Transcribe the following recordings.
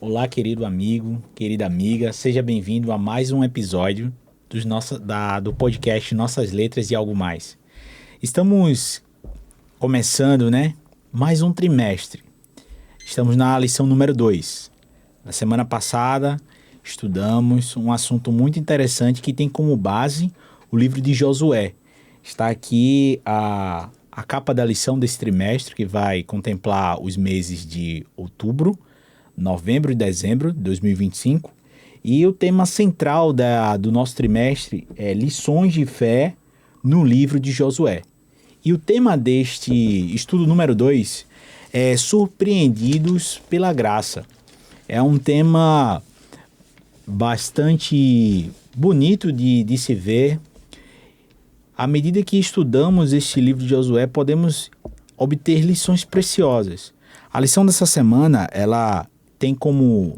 Olá, querido amigo, querida amiga, seja bem-vindo a mais um episódio do podcast Nossas Letras e Algo Mais. Estamos começando, mais um trimestre. Estamos na lição número 2. Na semana passada, estudamos um assunto muito interessante que tem como base o livro de Josué. Está aqui a capa da lição desse trimestre, que vai contemplar os meses de outubro, novembro e dezembro de 2025. E o tema central do nosso trimestre é lições de fé no livro de Josué. E o tema deste estudo número 2 é surpreendidos pela graça. É um tema bastante bonito de se ver. À medida que estudamos este livro de Josué, podemos obter lições preciosas. A lição dessa semana, ela tem como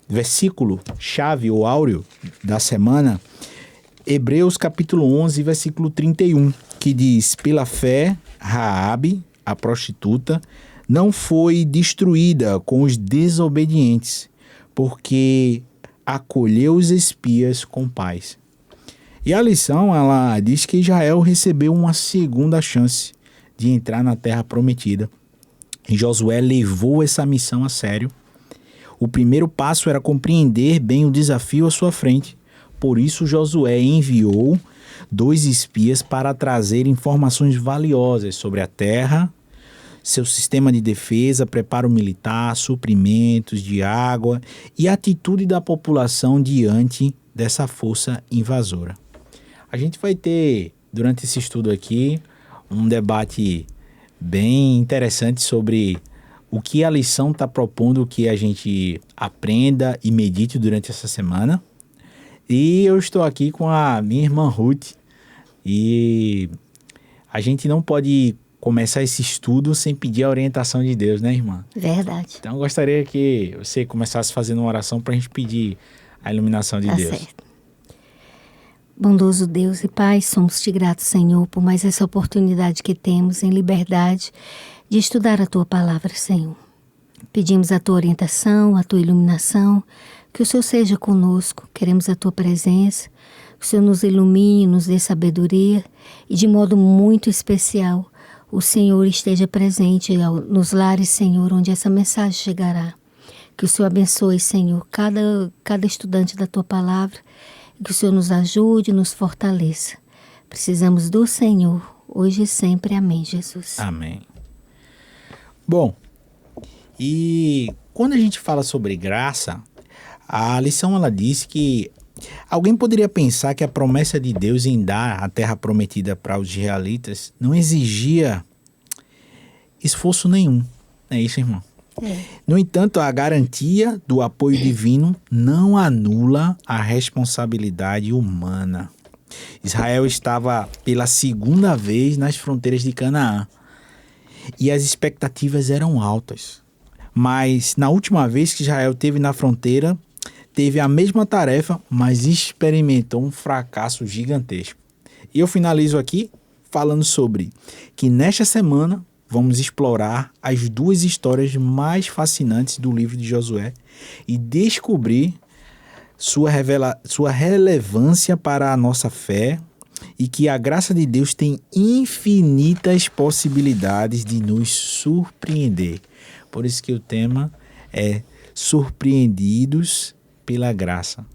versículo-chave ou áureo da semana, Hebreus capítulo 11, versículo 31, que diz: pela fé, Raabe, a prostituta, não foi destruída com os desobedientes, porque acolheu os espias com paz. E a lição, ela diz que Israel recebeu uma segunda chance de entrar na terra prometida. E Josué levou essa missão a sério. O primeiro passo era compreender bem o desafio à sua frente. Por isso, Josué enviou 2 espias para trazer informações valiosas sobre a terra, seu sistema de defesa, preparo militar, suprimentos de água e a atitude da população diante dessa força invasora. A gente vai ter, durante esse estudo aqui, um debate bem interessante sobre o que a lição está propondo que a gente aprenda e medite durante essa semana. E eu estou aqui com a minha irmã Ruth e a gente não pode começar esse estudo sem pedir a orientação de Deus, né, irmã? Verdade. Então eu gostaria que você começasse fazendo uma oração para a gente pedir a iluminação de Deus. Certo. Bondoso Deus e Pai, somos-te gratos, Senhor, por mais essa oportunidade que temos em liberdade de estudar a Tua palavra, Senhor. Pedimos a Tua orientação, a Tua iluminação, que o Senhor seja conosco, queremos a Tua presença, que o Senhor nos ilumine, nos dê sabedoria e de modo muito especial o Senhor esteja presente nos lares, Senhor, onde essa mensagem chegará. Que o Senhor abençoe, Senhor, cada estudante da Tua palavra, e que o Senhor nos ajude e nos fortaleça. Precisamos do Senhor, hoje e sempre. Amém, Jesus. Amém. Bom, e quando a gente fala sobre graça, a lição ela diz que alguém poderia pensar que a promessa de Deus em dar a terra prometida para os israelitas não exigia esforço nenhum. É isso, irmão? No entanto, a garantia do apoio divino não anula a responsabilidade humana. Israel estava pela segunda vez nas fronteiras de Canaã e as expectativas eram altas. Mas na última vez que Israel esteve na fronteira, teve a mesma tarefa, mas experimentou um fracasso gigantesco. E eu finalizo aqui falando sobre que nesta semana vamos explorar as 2 histórias mais fascinantes do livro de Josué e descobrir sua relevância para a nossa fé e que a graça de Deus tem infinitas possibilidades de nos surpreender. Por isso que o tema é surpreendidos pela graça.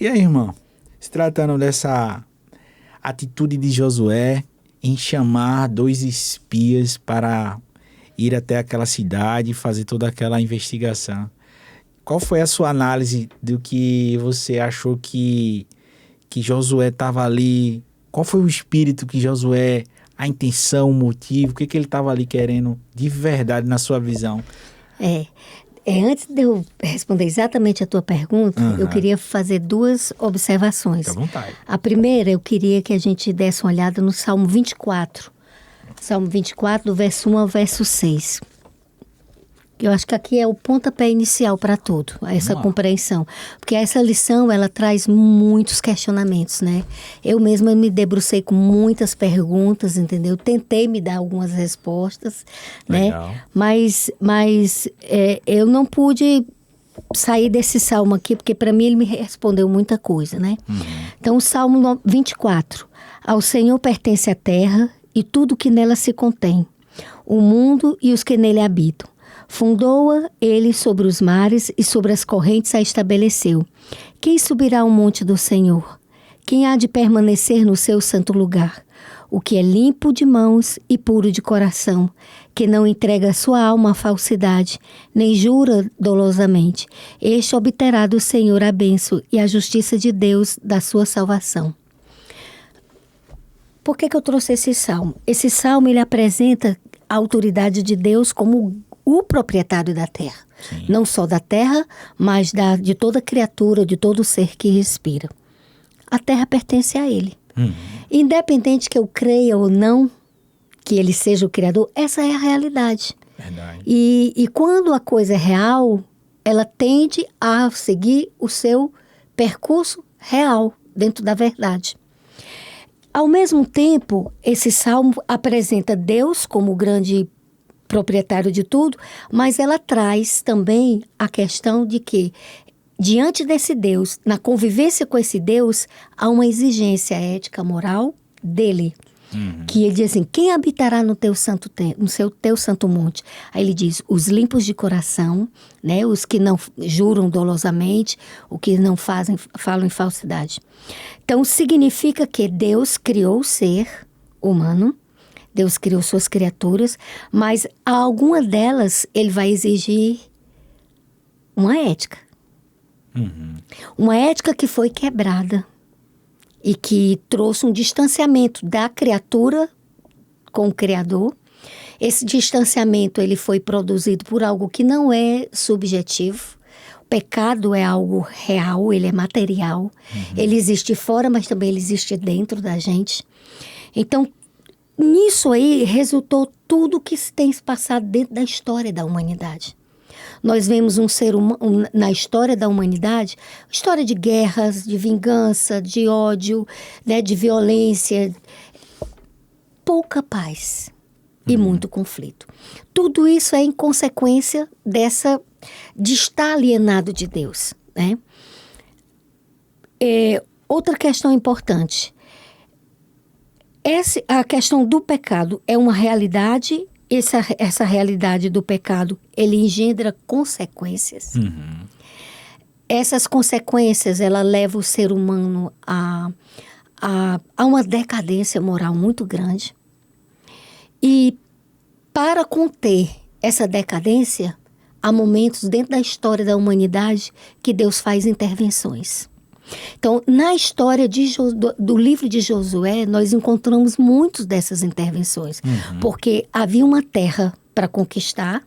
E aí, irmão, se tratando dessa atitude de Josué em chamar 2 espias para ir até aquela cidade e fazer toda aquela investigação, qual foi a sua análise do que você achou que Josué estava ali? Qual foi o espírito que Josué, a intenção, o motivo, o que ele estava ali querendo de verdade na sua visão? Antes de eu responder exatamente a tua pergunta, eu queria fazer 2 observações. Fique à vontade. A primeira, eu queria que a gente desse uma olhada no Salmo 24. Salmo 24, do verso 1 ao verso 6. Eu acho que aqui é o pontapé inicial para tudo, essa compreensão. Porque essa lição, ela traz muitos questionamentos, né? Eu mesma me debrucei com muitas perguntas, entendeu? Tentei me dar algumas respostas, Legal. né? Mas eu não pude sair desse salmo aqui, porque para mim ele me respondeu muita coisa, né? Então, o Salmo 24. Ao Senhor pertence a terra e tudo que nela se contém, o mundo e os que nele habitam. Fundou-a ele sobre os mares e sobre as correntes a estabeleceu. Quem subirá ao monte do Senhor? Quem há de permanecer no seu santo lugar? O que é limpo de mãos e puro de coração, que não entrega a sua alma à falsidade, nem jura dolosamente. Este obterá do Senhor a bênção e a justiça de Deus da sua salvação. Por que eu trouxe esse salmo? Esse salmo ele apresenta a autoridade de Deus como o proprietário da terra. Sim. Não só da terra, mas de toda criatura, de todo ser que respira. A terra pertence a ele. Independente que eu creia ou não que ele seja o criador, essa é a realidade. Verdade. E quando a coisa é real, ela tende a seguir o seu percurso real, dentro da verdade. Ao mesmo tempo, esse salmo apresenta Deus como o grande proprietário de tudo, mas ela traz também a questão de que, diante desse Deus, na convivência com esse Deus, há uma exigência ética, moral dele. Que ele diz assim, quem habitará no teu santo teu santo monte? Aí ele diz, os limpos de coração, né, os que não juram dolosamente, os que não falam em falsidade. Então, significa que Deus criou o ser humano, Deus criou suas criaturas, mas a alguma delas ele vai exigir uma ética. Uma ética que foi quebrada e que trouxe um distanciamento da criatura com o Criador. Esse distanciamento ele foi produzido por algo que não é subjetivo. O pecado é algo real, ele é material. Ele existe fora, mas também ele existe dentro da gente. Então, nisso aí resultou tudo que tem se passado dentro da história da humanidade. Nós vemos um ser humano na história da humanidade, história de guerras, de vingança, de ódio, né, de violência, pouca paz e muito conflito. Tudo isso é em consequência de estar alienado de Deus, né? Outra questão importante. A questão do pecado é uma realidade. Essa realidade do pecado, ele engendra consequências. Essas consequências, ela leva o ser humano a uma decadência moral muito grande. E para conter essa decadência, há momentos dentro da história da humanidade que Deus faz intervenções. Então, na história do livro de Josué, nós encontramos muitas dessas intervenções. Porque havia uma terra para conquistar.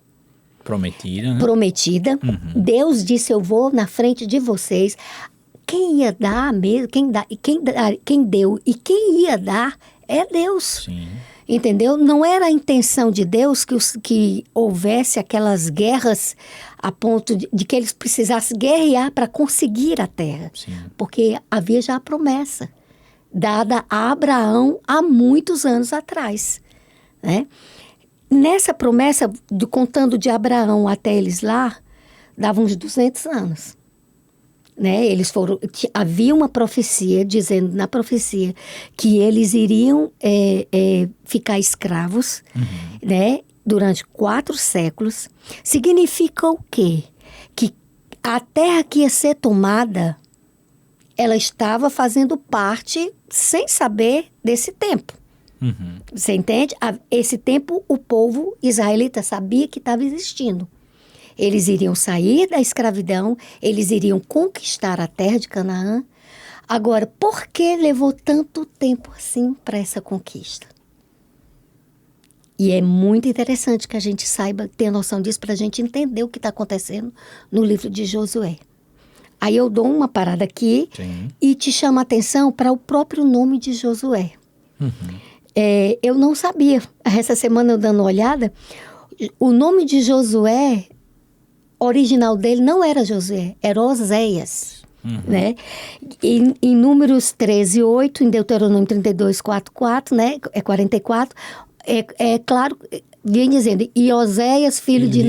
Prometida, né? Prometida. Deus disse, eu vou na frente de vocês. Quem ia dar mesmo, quem deu e quem ia dar é Deus. Sim. Entendeu? Não era a intenção de Deus que houvesse aquelas guerras a ponto de que eles precisassem guerrear para conseguir a terra. Sim. Porque havia já a promessa dada a Abraão há muitos anos atrás, né? Nessa promessa, contando de Abraão até eles lá, dava uns 200 anos. Né? Havia uma profecia, dizendo na profecia que eles iriam ficar escravos, né? Durante 4 séculos. Significa o quê? Que a terra que ia ser tomada, ela estava fazendo parte sem saber desse tempo. Você entende? Esse tempo o povo israelita sabia que estava existindo. Eles iriam sair da escravidão, eles iriam conquistar a terra de Canaã. Agora, por que levou tanto tempo assim para essa conquista? E é muito interessante que a gente saiba, tenha noção disso, para a gente entender o que está acontecendo no livro de Josué. Aí eu dou uma parada aqui. Sim. E te chamo a atenção para o próprio nome de Josué. Eu não sabia. Essa semana eu dando uma olhada, o nome de Josué original dele não era Josué, era Oséias. Né? Em Números 13:8, em Deuteronômio 32:4, né? 44, é claro, vem dizendo, e Oséias, filho de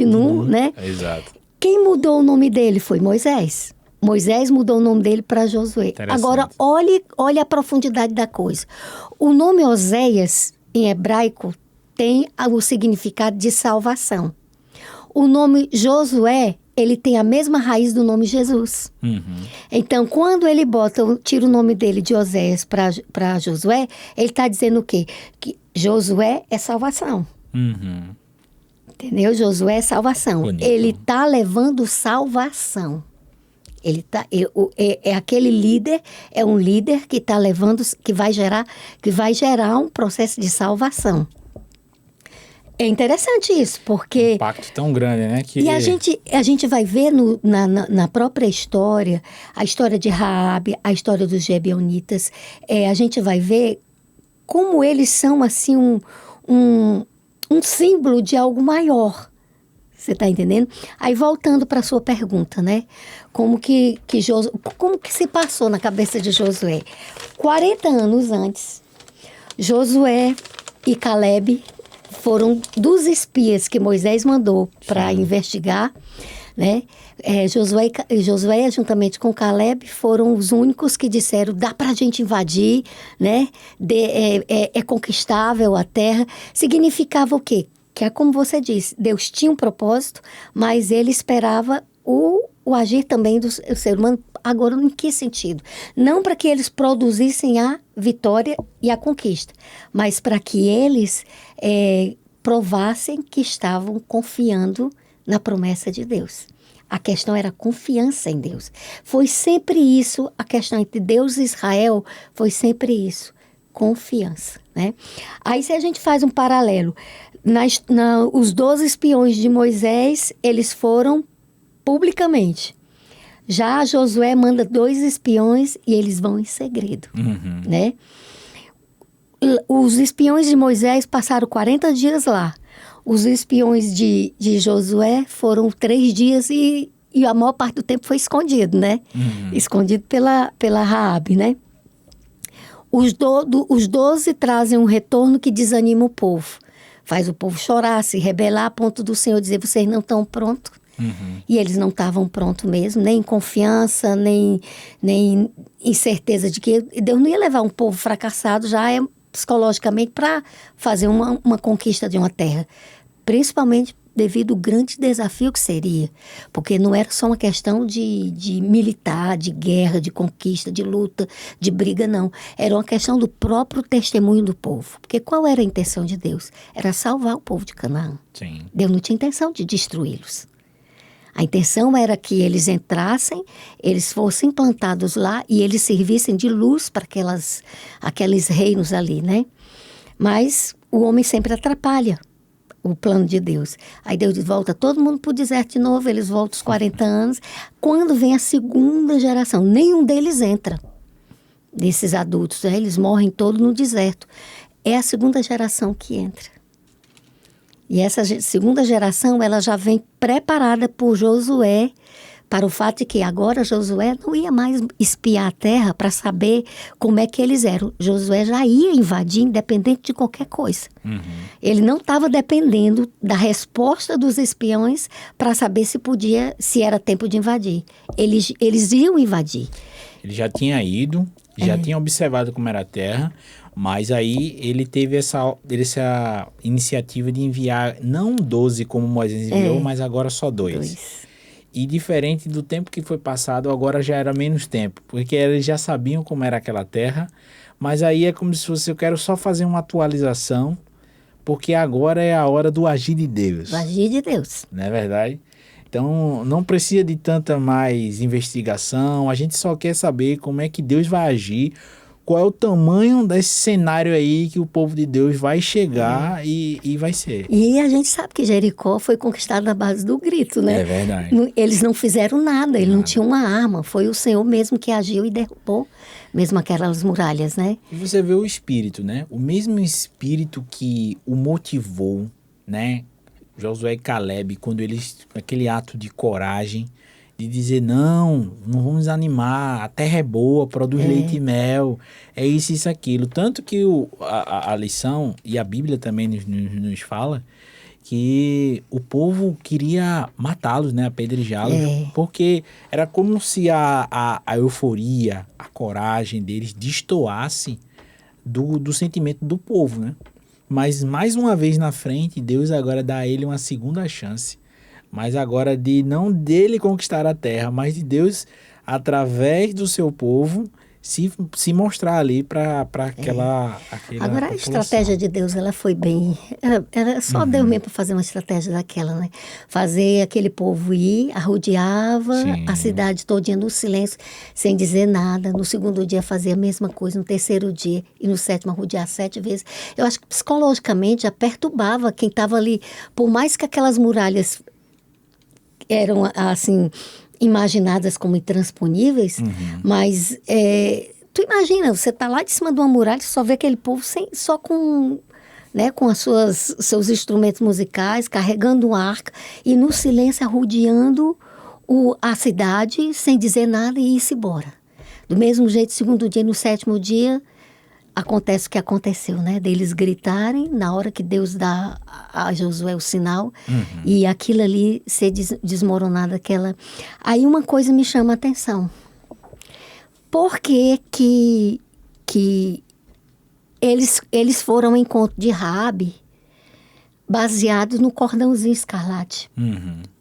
Nun, né? Exato. Quem mudou o nome dele foi Moisés. Moisés mudou o nome dele para Josué. Agora, olhe a profundidade da coisa. O nome Oséias, em hebraico, tem o significado de salvação. O nome Josué, ele tem a mesma raiz do nome Jesus. Então, quando ele tira o nome dele de Oséias para Josué, ele está dizendo o quê? Que Josué é salvação. Entendeu? Josué é salvação. Bonito. Ele está levando salvação. Ele é aquele líder, é um líder que está levando, que vai gerar um processo de salvação. É interessante isso, porque... Um impacto tão grande, né? E a gente vai ver na própria história, a história de Raabe, a história dos Gebeonitas, a gente vai ver como eles são, assim, um símbolo de algo maior. Você está entendendo? Aí, voltando para a sua pergunta, né? Como que se passou na cabeça de Josué? 40 anos antes, Josué e Caleb foram dos espias que Moisés mandou para investigar, né? Josué, juntamente com Caleb, foram os únicos que disseram, dá para a gente invadir, né? É conquistável a terra. Significava o quê? Que é como você disse, Deus tinha um propósito, mas ele esperava o agir também do ser humano. Agora, em que sentido? Não para que eles produzissem a vitória e a conquista, mas para que eles provassem que estavam confiando na promessa de Deus. A questão era confiança em Deus. Foi sempre isso, a questão entre Deus e Israel foi sempre isso, confiança, né? Aí, se a gente faz um paralelo, os 12 espiões de Moisés, eles foram publicamente. Já Josué manda 2 espiões e eles vão em segredo, né? Os espiões de Moisés passaram 40 dias lá. Os espiões de Josué foram 3 dias e a maior parte do tempo foi escondido, né? Escondido pela Raabe, né? Os 12 trazem um retorno que desanima o povo. Faz o povo chorar, se rebelar, a ponto do Senhor dizer, vocês não estão prontos. E eles não estavam prontos mesmo, nem em confiança, nem em certeza de que Deus não ia levar um povo fracassado já psicologicamente para fazer uma conquista de uma terra. Principalmente devido ao grande desafio que seria. Porque não era só uma questão de militar, de guerra, de conquista, de luta, de briga, não. Era uma questão do próprio testemunho do povo. Porque qual era a intenção de Deus? Era salvar o povo de Canaã. Sim. Deus não tinha intenção de destruí-los. A intenção era que eles entrassem, eles fossem implantados lá e eles servissem de luz para aqueles reinos ali, né? Mas o homem sempre atrapalha o plano de Deus. Aí Deus volta todo mundo para o deserto de novo, eles voltam os 40 anos. Quando vem a segunda geração, nenhum deles entra, desses adultos, né? Eles morrem todos no deserto. É a segunda geração que entra. E essa segunda geração, ela já vem preparada por Josué, para o fato de que agora Josué não ia mais espiar a terra para saber como é que eles eram. Josué já ia invadir, independente de qualquer coisa. Ele não estava dependendo da resposta dos espiões para saber se era tempo de invadir. Eles iam invadir. Ele já tinha ido, já tinha observado como era a terra, mas aí ele teve essa iniciativa de enviar, não 12 como Moisés enviou, mas agora só 2. E diferente do tempo que foi passado, agora já era menos tempo, porque eles já sabiam como era aquela terra, mas aí é como se fosse, eu quero só fazer uma atualização, porque agora é a hora do agir de Deus. O agir de Deus. Não é verdade? Então, não precisa de tanta mais investigação, a gente só quer saber como é que Deus vai agir, qual é o tamanho desse cenário aí que o povo de Deus vai chegar e vai ser. E a gente sabe que Jericó foi conquistado na base do grito, né? É verdade. Eles não fizeram nada, eles não tinham uma arma. Foi o Senhor mesmo que agiu e derrubou mesmo aquelas muralhas, né? E você vê o espírito, né? O mesmo espírito que o motivou, né? Josué e Caleb, quando eles, aquele ato de coragem, de dizer, não vamos animar, a terra é boa, produz leite e mel, é isso, aquilo. Tanto que a lição, e a Bíblia também nos fala, que o povo queria matá-los, né, apedrejá-los, porque era como se a euforia, a coragem deles destoasse do sentimento do povo, né? Mas mais uma vez na frente, Deus agora dá a ele uma segunda chance. Mas agora de não dele conquistar a terra, mas de Deus, através do seu povo, se mostrar ali para aquela Agora, a população. estratégia de Deus, ela foi bem... Era só Deus mesmo para fazer uma estratégia daquela, né? Fazer aquele povo ir, arrodeava a cidade todinha no silêncio, sem dizer nada. No segundo dia fazia a mesma coisa, no terceiro dia e no sétimo arrodear 7 vezes. Eu acho que psicologicamente já perturbava quem estava ali. Por mais que aquelas muralhas eram, assim, imaginadas como intransponíveis, mas tu imagina, você tá lá de cima de uma muralha e só vê aquele povo só com, né, com seus instrumentos musicais, carregando um arca e no silêncio arrodeando a cidade sem dizer nada e ir-se embora. Do mesmo jeito, segundo dia e no sétimo dia, acontece o que aconteceu, né? Deles gritarem na hora que Deus dá a Josué o sinal e aquilo ali ser desmoronado. Aí uma coisa me chama a atenção. Por que eles foram ao encontro de Raabe baseados no cordãozinho escarlate?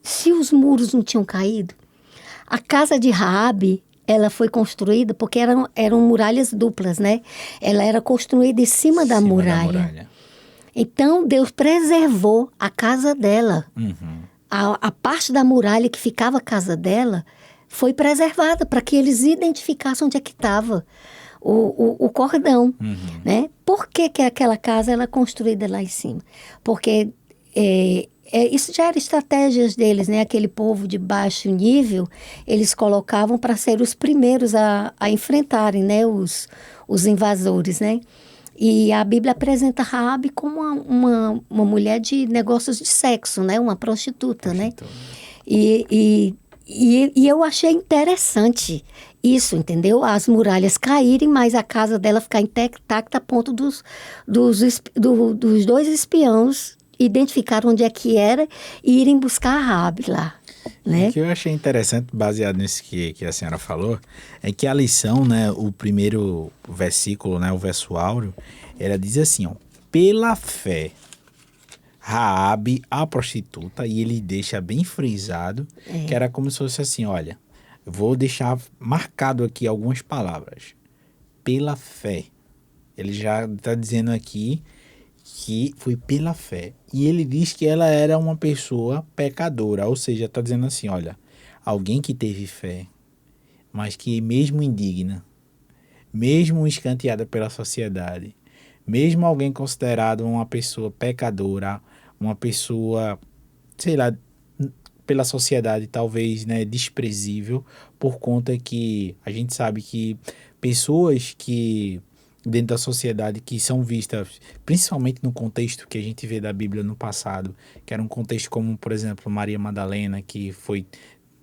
Se os muros não tinham caído, a casa de Raabe, ela foi construída porque eram muralhas duplas, né? Ela era construída em cima da muralha. Então, Deus preservou a casa dela. A parte da muralha que ficava a casa dela foi preservada para que eles identificassem onde é que estava o cordão, né? Por que aquela casa ela é construída lá em cima? Porque isso já era estratégias deles, né? Aquele povo de baixo nível, eles colocavam para ser os primeiros a enfrentarem, né? Os invasores, né? E a Bíblia apresenta Raabe como uma mulher de negócios de sexo, né? Uma prostituta, né? E eu achei interessante isso, entendeu? As muralhas caírem, mas a casa dela ficar intacta a ponto dos 2 espiões identificaram onde é que era e irem buscar a Raabe lá, né? O que eu achei interessante, baseado nisso que a senhora falou, é que a lição, né, o primeiro versículo, né, o verso áureo, ela diz assim, ó, pela fé, Raabe, a prostituta, e ele deixa bem frisado, que era como se fosse assim, olha, vou deixar marcado aqui algumas palavras. Pela fé. Ele já está dizendo aqui que foi pela fé. E ele diz que ela era uma pessoa pecadora, ou seja, está dizendo assim, olha, alguém que teve fé, mas que mesmo indigna, mesmo escanteada pela sociedade, mesmo alguém considerado uma pessoa pecadora, uma pessoa, sei lá, pela sociedade talvez, né, desprezível, por conta que a gente sabe que pessoas que dentro da sociedade que são vistas, principalmente no contexto que a gente vê da Bíblia no passado, que era um contexto como, por exemplo, Maria Madalena, que foi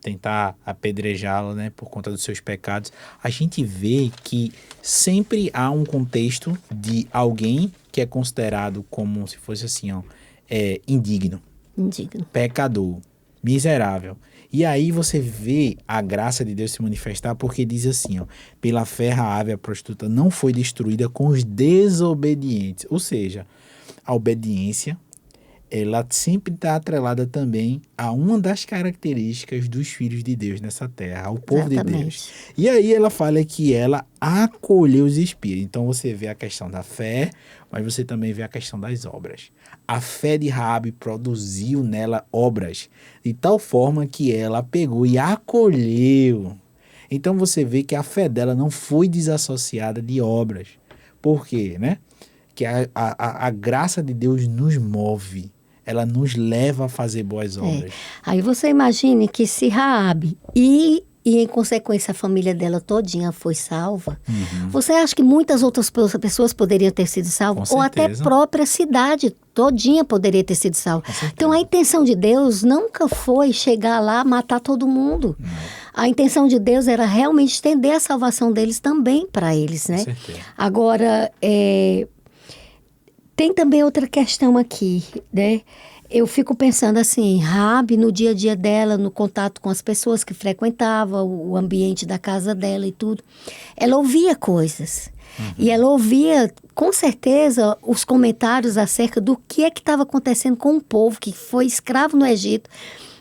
tentar apedrejá-la, né, por conta dos seus pecados, a gente vê que sempre há um contexto de alguém que é considerado como se fosse assim, ó, indigno, pecador, miserável. E aí você vê a graça de Deus se manifestar, porque diz assim, ó, pela fé Raabe, a prostituta, não foi destruída com os desobedientes. Ou seja, a obediência, ela sempre está atrelada também a uma das características dos filhos de Deus nessa terra, ao povo de Deus. E aí ela fala que ela acolheu os espias. Então você vê a questão da fé, mas você também vê a questão das obras. A fé de Raabe produziu nela obras, de tal forma que ela pegou e acolheu. Então você vê que a fé dela não foi desassociada de obras. Por quê, né? Que a graça de Deus nos move. Ela nos leva a fazer boas obras. Aí você imagine que se Raabe e em consequência a família dela todinha foi salva, você acha que muitas outras pessoas poderiam ter sido salvas? Ou até a própria cidade todinha poderia ter sido salva. Então a intenção de Deus nunca foi chegar lá, matar todo mundo. Não. A intenção de Deus era realmente estender a salvação deles também para eles, né? Com certeza. Agora, tem também outra questão aqui, né? Eu fico pensando assim, Raabe, no dia a dia dela, no contato com as pessoas que frequentavam, o ambiente da casa dela e tudo, ela ouvia coisas. E ela ouvia, com certeza, os comentários acerca do que é que estava acontecendo com o povo que foi escravo no Egito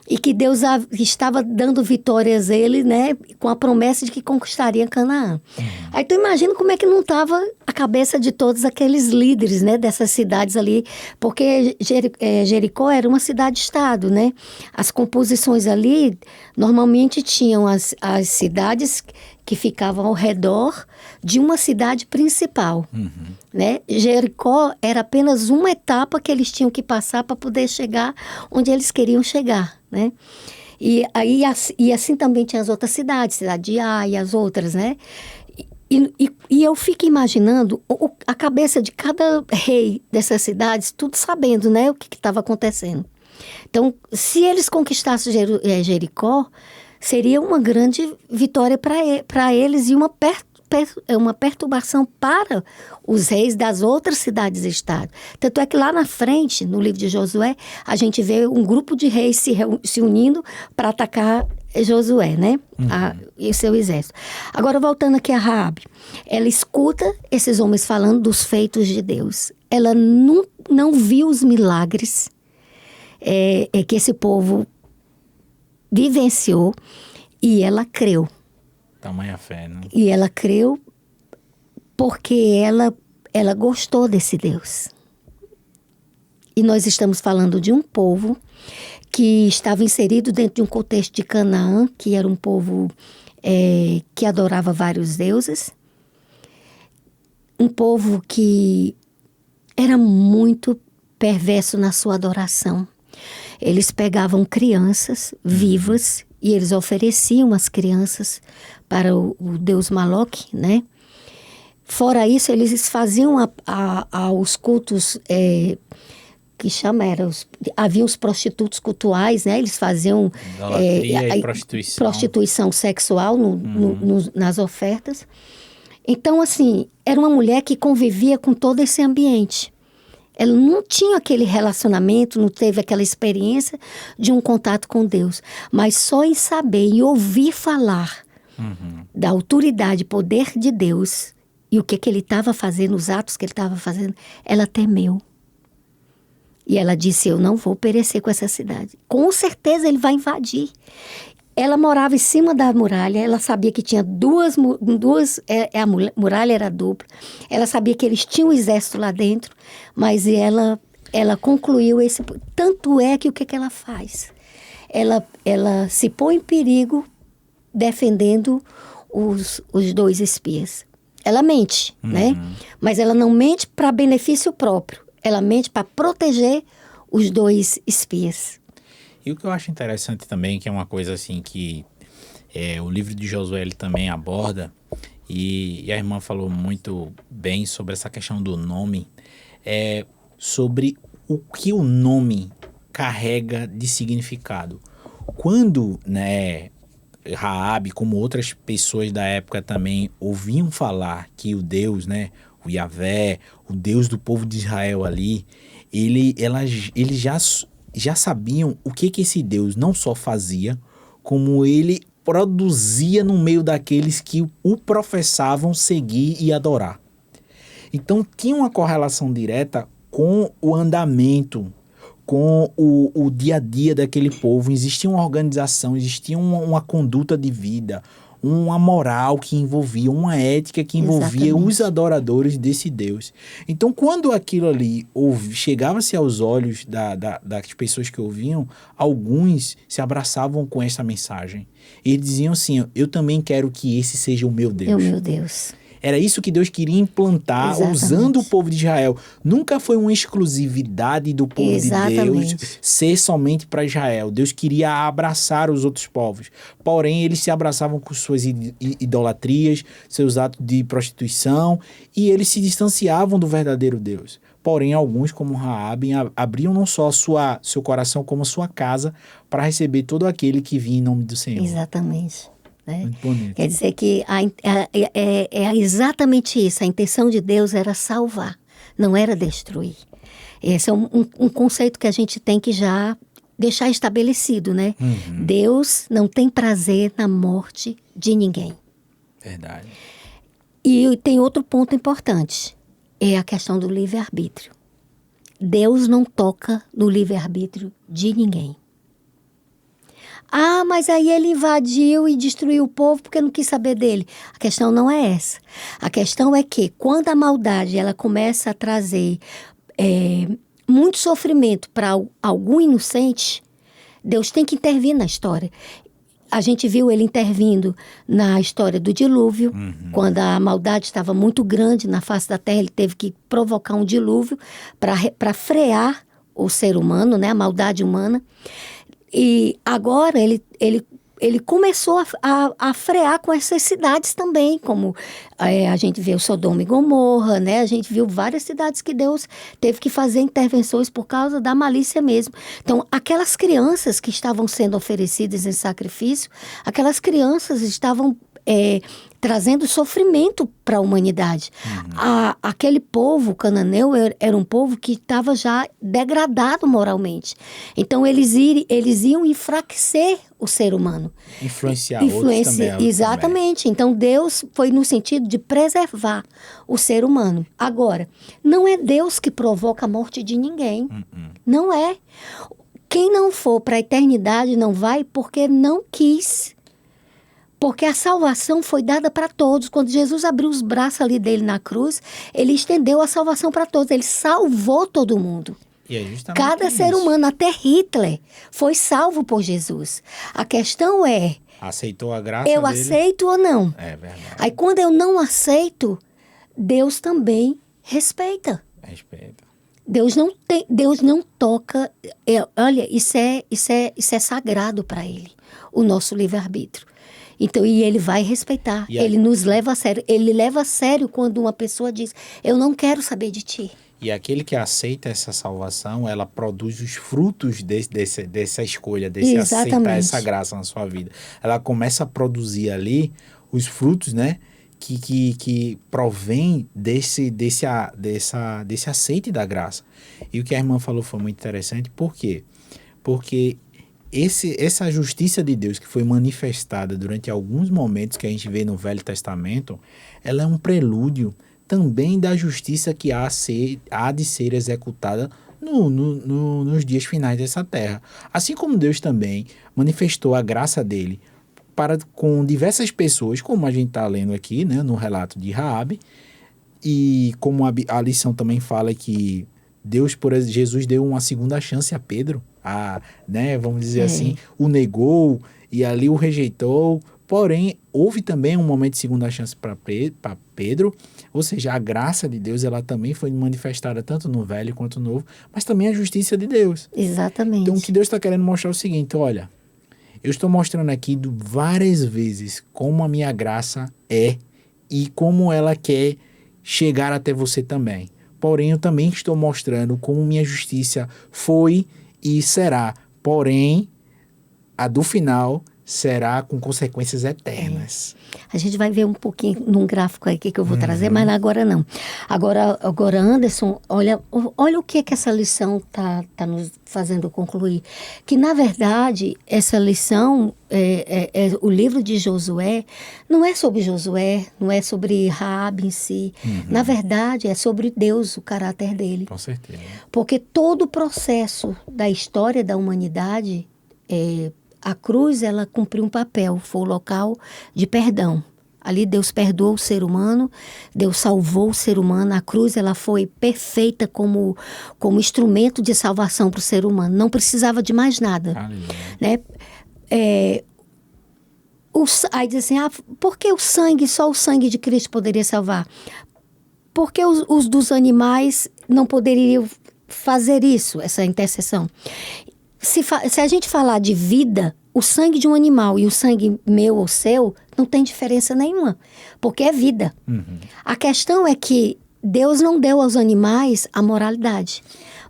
e que Deus estava dando vitórias a ele, né, com a promessa de que conquistaria Canaã. Aí tu imagina como é que não estava a cabeça de todos aqueles líderes, né, dessas cidades ali, porque Jericó era uma cidade-estado, né? As composições ali normalmente tinham as cidades que ficavam ao redor de uma cidade principal, né? Jericó era apenas uma etapa que eles tinham que passar para poder chegar onde eles queriam chegar, né? E assim também tinha as outras cidades, cidade de Ai e as outras, né? E eu fico imaginando a cabeça de cada rei dessas cidades, tudo sabendo, né, o que estava acontecendo. Então, se eles conquistassem Jericó, seria uma grande vitória para eles e uma perturbação para os reis das outras cidades-estado. Tanto é que lá na frente, no livro de Josué, a gente vê um grupo de reis se unindo para atacar Josué, né? E seu exército. Agora, voltando aqui a Raabe, ela escuta esses homens falando dos feitos de Deus. Ela não viu os milagres que esse povo vivenciou e ela creu. Tamanha fé, né? E ela creu porque ela gostou desse Deus. E nós estamos falando de um povo que estava inserido dentro de um contexto de Canaã, que era um povo que adorava vários deuses. Um povo que era muito perverso na sua adoração. Eles pegavam crianças vivas e eles ofereciam as crianças para o deus Moloque, né? Fora isso, eles faziam aos cultos que havia os prostitutos cultuais, né? Eles faziam idolatria e prostituição sexual nas ofertas. Então, assim, era uma mulher que convivia com todo esse ambiente. Ela não tinha aquele relacionamento, não teve aquela experiência de um contato com Deus. Mas só em saber e ouvir falar da autoridade e poder de Deus e o que ele estava fazendo, os atos que ele estava fazendo, ela temeu. E ela disse, eu não vou perecer com essa cidade. Com certeza ele vai invadir. Ela morava em cima da muralha, ela sabia que tinha duas a muralha era dupla, ela sabia que eles tinham um exército lá dentro, mas ela concluiu esse... Tanto é que o que ela faz? Ela se põe em perigo defendendo os dois espias. Ela mente, né? Mas ela não mente para benefício próprio, ela mente para proteger os dois espias. E o que eu acho interessante também, que é uma coisa assim que o livro de Josué ele também aborda, e a irmã falou muito bem sobre essa questão do nome, sobre o que o nome carrega de significado. Quando, né, Raabe, como outras pessoas da época também, ouviam falar que o Deus, né, o Yahvé, o Deus do povo de Israel ali, eles já sabiam o que esse Deus não só fazia, como ele produzia no meio daqueles que o professavam seguir e adorar. Então tinha uma correlação direta com o andamento, com o dia a dia daquele povo. Existia uma organização, existia uma conduta de vida, uma moral que envolvia, uma ética que envolvia Exatamente. os adoradores desse Deus. Então, quando aquilo ali chegava-se aos olhos das pessoas que ouviam, alguns se abraçavam com essa mensagem. E diziam assim, eu também quero que esse seja o meu Deus. É o meu Deus. Era isso que Deus queria implantar, Exatamente. usando o povo de Israel. Nunca foi uma exclusividade do povo Exatamente. de Deus ser somente para Israel. Deus queria abraçar os outros povos. Porém, eles se abraçavam com suas idolatrias, seus atos de prostituição, e eles se distanciavam do verdadeiro Deus. Porém, alguns, como Raabe, abriam não só seu coração, como a sua casa, para receber todo aquele que vinha em nome do Senhor. Exatamente. Né? Muito bonito. Quer dizer que é exatamente isso. A intenção de Deus era salvar, não era destruir. Esse é um conceito que a gente tem que já deixar estabelecido, né? Deus não tem prazer na morte de ninguém. Verdade. E tem outro ponto importante, é a questão do livre-arbítrio. Deus não toca no livre-arbítrio de ninguém. Ah, mas aí ele invadiu e destruiu o povo porque não quis saber dele. A questão não é essa. A questão é que quando a maldade ela começa a trazer muito sofrimento para algum inocente, Deus tem que intervir na história. A gente viu ele intervindo na história do dilúvio, quando a maldade estava muito grande na face da terra, ele teve que provocar um dilúvio para frear o ser humano, né, a maldade humana. E agora ele começou a frear com essas cidades também, como a gente viu Sodoma e Gomorra, né? A gente viu várias cidades que Deus teve que fazer intervenções por causa da malícia mesmo. Então, aquelas crianças que estavam sendo oferecidas em sacrifício, aquelas crianças estavam trazendo sofrimento para a humanidade. Aquele povo cananeu era um povo que estava já degradado moralmente. Então, eles iam enfraquecer o ser humano. Influenciar outros também. Exatamente. Também. Então, Deus foi no sentido de preservar o ser humano. Agora, não é Deus que provoca a morte de ninguém. Não é. Quem não for para a eternidade não vai porque não quis. Porque a salvação foi dada para todos. Quando Jesus abriu os braços ali dele na cruz, ele estendeu a salvação para todos. Ele salvou todo mundo. E é cada ser humano, até Hitler, foi salvo por Jesus. A questão é... Aceitou a graça eu dele? aceito ou não? É verdade. Aí quando eu não aceito, Deus também respeita. Respeita. Deus não toca... olha, isso é sagrado para ele, o nosso livre-arbítrio. Então, e ele vai respeitar, ele nos leva a sério. Ele leva a sério quando uma pessoa diz, eu não quero saber de ti. E aquele que aceita essa salvação, ela produz os frutos dessa escolha, desse aceitar essa graça na sua vida. Ela começa a produzir ali os frutos, né? Que provém desse aceite da graça. E o que a irmã falou foi muito interessante. Por quê? Porque essa justiça de Deus que foi manifestada durante alguns momentos que a gente vê no Velho Testamento, ela é um prelúdio também da justiça que há de ser executada nos dias finais dessa terra. Assim como Deus também manifestou a graça dele com diversas pessoas, como a gente está lendo aqui, né, no relato de Raabe, e como a lição também fala que Jesus deu uma segunda chance a Pedro, né, vamos dizer assim, o negou e ali o rejeitou, porém houve também um momento de segunda chance para Pedro, ou seja, a graça de Deus ela também foi manifestada tanto no Velho quanto no Novo, mas também a justiça de Deus. Exatamente. Então o que Deus está querendo mostrar é o seguinte, olha, eu estou mostrando aqui várias vezes como a minha graça é e como ela quer chegar até você também. Porém, eu também estou mostrando como minha justiça foi e será. Porém, a do final será com consequências eternas. A gente vai ver um pouquinho num gráfico aqui que eu vou trazer, mas agora não. Agora Anderson, olha o que essa lição tá nos fazendo concluir. Que, na verdade, essa lição, o livro de Josué, não é sobre Josué, não é sobre Raabe em si. Na verdade, é sobre Deus, o caráter dele. Com certeza. Porque todo o processo da história da humanidade... A cruz, ela cumpriu um papel, foi o local de perdão. Ali Deus perdoou o ser humano, Deus salvou o ser humano. A cruz, ela foi perfeita como instrumento de salvação para o ser humano. Não precisava de mais nada. Né? Aí diz assim, por que só o sangue de Cristo poderia salvar? Por que os dos animais não poderiam fazer isso, essa intercessão? Se a gente falar de vida, o sangue de um animal e o sangue meu ou seu não tem diferença nenhuma, porque é vida. A questão é que Deus não deu aos animais a moralidade,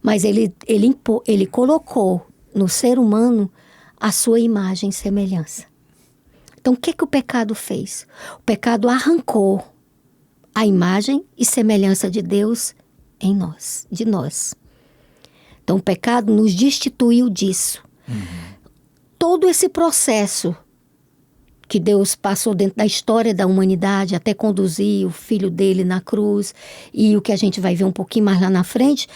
mas ele colocou no ser humano a sua imagem e semelhança. Então, o que o pecado fez? O pecado arrancou a imagem e semelhança de Deus em nós, de nós. Então, o pecado nos destituiu disso. Todo esse processo que Deus passou dentro da história da humanidade até conduzir o filho dele na cruz, e o que a gente vai ver um pouquinho mais lá na frente,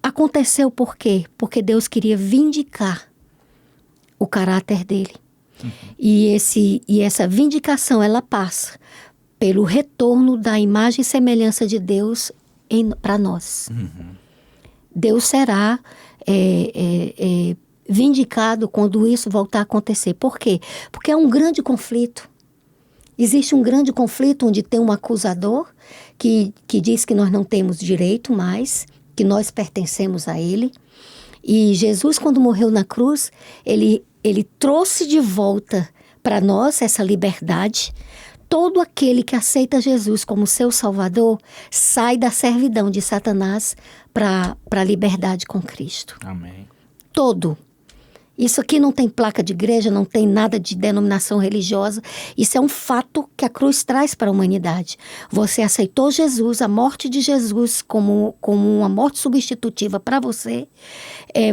aconteceu por quê? Porque Deus queria vindicar o caráter dele. E essa vindicação, ela passa pelo retorno da imagem e semelhança de Deus para nós. Deus será vindicado quando isso voltar a acontecer. Por quê? Porque é um grande conflito. Existe um grande conflito onde tem um acusador que diz que nós não temos direito mais, que nós pertencemos a ele. E Jesus, quando morreu na cruz, ele trouxe de volta para nós essa liberdade. Todo aquele que aceita Jesus como seu Salvador sai da servidão de Satanás para a liberdade com Cristo. Amém. Todo. Isso aqui não tem placa de igreja, não tem nada de denominação religiosa. Isso é um fato que a cruz traz para a humanidade. Você aceitou Jesus, a morte de Jesus como uma morte substitutiva para você.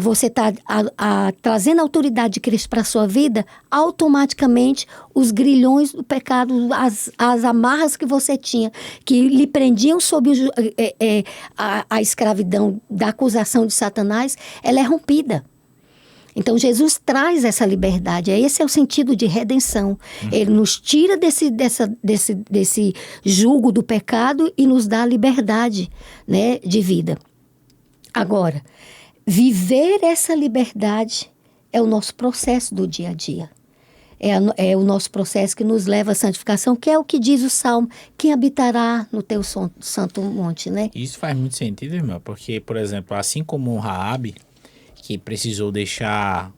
Você está trazendo a autoridade de Cristo para a sua vida, automaticamente os grilhões do pecado, as amarras que você tinha, que lhe prendiam sob a escravidão da acusação de Satanás, ela é rompida. Então, Jesus traz essa liberdade. Esse é o sentido de redenção. Ele nos tira desse jugo do pecado e nos dá a liberdade, né, de vida. Agora, viver essa liberdade é o nosso processo do dia a dia. É o nosso processo que nos leva à santificação, que é o que diz o Salmo: quem habitará no teu santo monte, né? Isso faz muito sentido, irmão, porque, por exemplo, assim como Raabe, que precisou deixar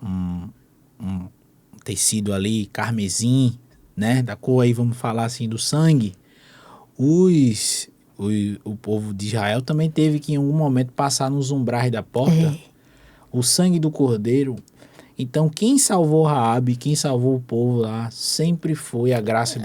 um tecido ali, carmesim, né, da cor aí, vamos falar assim, do sangue, o povo de Israel também teve que em algum momento passar nos umbrais da porta, o sangue do cordeiro. Então, quem salvou Raabe, quem salvou o povo lá, sempre foi a graça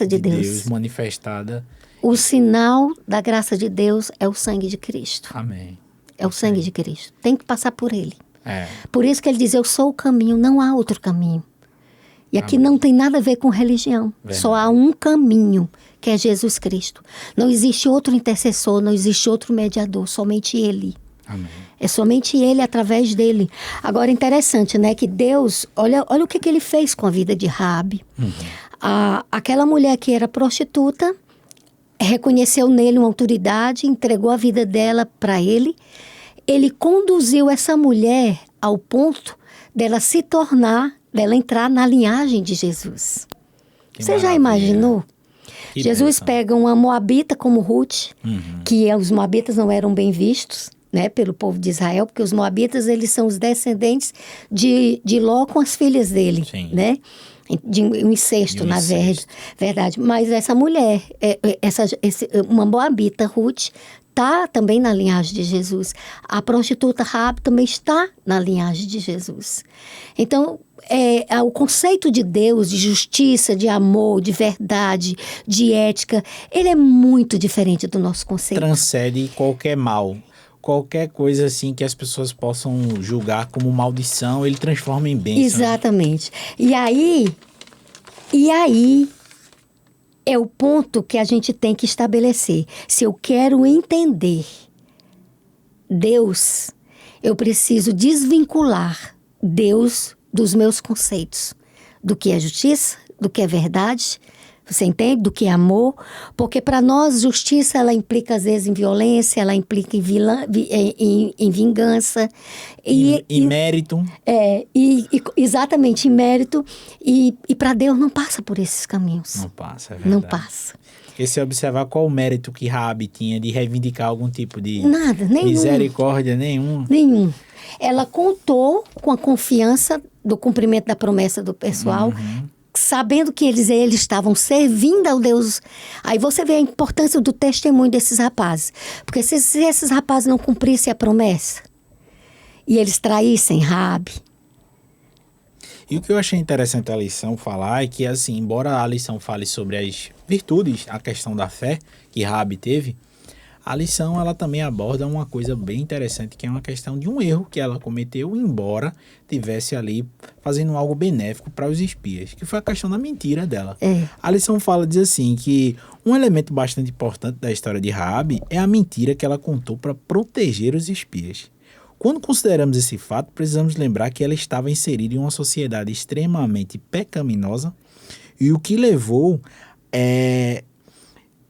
de Deus manifestada. O sinal da graça de Deus é o sangue de Cristo. Amém. É o sangue de Cristo. Tem que passar por ele. É. Por isso que ele diz: eu sou o caminho, não há outro caminho. E aqui não tem nada a ver com religião. Verdade. Só há um caminho, que é Jesus Cristo. Não existe outro intercessor, não existe outro mediador, somente ele. Amém. É somente ele, através dele. Agora, interessante, né? Que Deus, olha o que ele fez com a vida de Raabe. Aquela mulher que era prostituta, reconheceu nele uma autoridade, entregou a vida dela para ele. Ele conduziu essa mulher ao ponto dela entrar na linhagem de Jesus. Você já imaginou? Jesus pega uma moabita como Ruth, que os moabitas não eram bem vistos, né, pelo povo de Israel, porque os moabitas, eles são os descendentes de Ló com as filhas dele, né? De um incesto, na verdade. Mas essa mulher, uma moabita, Ruth, está também na linhagem de Jesus. A prostituta Raabe também está na linhagem de Jesus. Então, o conceito de Deus, de justiça, de amor, de verdade, de ética, ele é muito diferente do nosso conceito. Transcende qualquer mal. Qualquer coisa assim que as pessoas possam julgar como maldição, ele transforma em bênção. Exatamente. E aí é o ponto que a gente tem que estabelecer. Se eu quero entender Deus, eu preciso desvincular Deus dos meus conceitos. Do que é justiça, do que é verdade, você entende? Do que é amor. Porque para nós, justiça, ela implica às vezes em violência, ela implica em vingança. Em mérito. Exatamente, em mérito. E para Deus não passa por esses caminhos. Não passa, é verdade. Não passa. Porque se observar qual o mérito que Raabe tinha de reivindicar algum tipo de nenhum. Misericórdia, nenhum. Nenhum. Ela contou com a confiança do cumprimento da promessa do pessoal, sabendo que eles estavam servindo ao Deus. Aí você vê a importância do testemunho desses rapazes. Porque se esses rapazes não cumprissem a promessa e eles traíssem Raabe. E o que eu achei interessante a lição falar é que, assim, embora a lição fale sobre as virtudes, a questão da fé que Raabe teve, a lição ela também aborda uma coisa bem interessante, que é uma questão de um erro que ela cometeu, embora tivesse ali fazendo algo benéfico para os espias, que foi a questão da mentira dela. A lição diz assim, que um elemento bastante importante da história de Raabe é a mentira que ela contou para proteger os espias. Quando consideramos esse fato, precisamos lembrar que ela estava inserida em uma sociedade extremamente pecaminosa e o que levou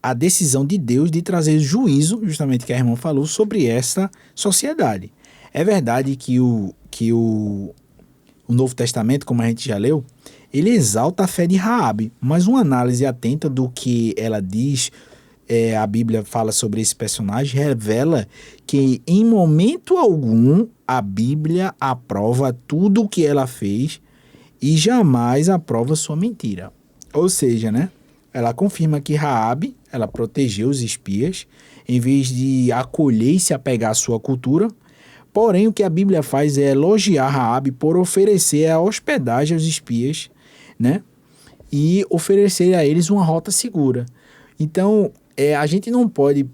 a decisão de Deus de trazer juízo, justamente que a irmã falou, sobre essa sociedade. É verdade que o Novo Testamento, como a gente já leu, ele exalta a fé de Raabe, mas uma análise atenta do que ela diz, a Bíblia fala sobre esse personagem, revela que em momento algum a Bíblia aprova tudo o que ela fez e jamais aprova sua mentira. Ou seja, né? Ela confirma que Raabe, ela protegeu os espias, em vez de acolher e se apegar à sua cultura. Porém, o que a Bíblia faz é elogiar Raabe por oferecer a hospedagem aos espias, né? E oferecer a eles uma rota segura. Então, a gente não pode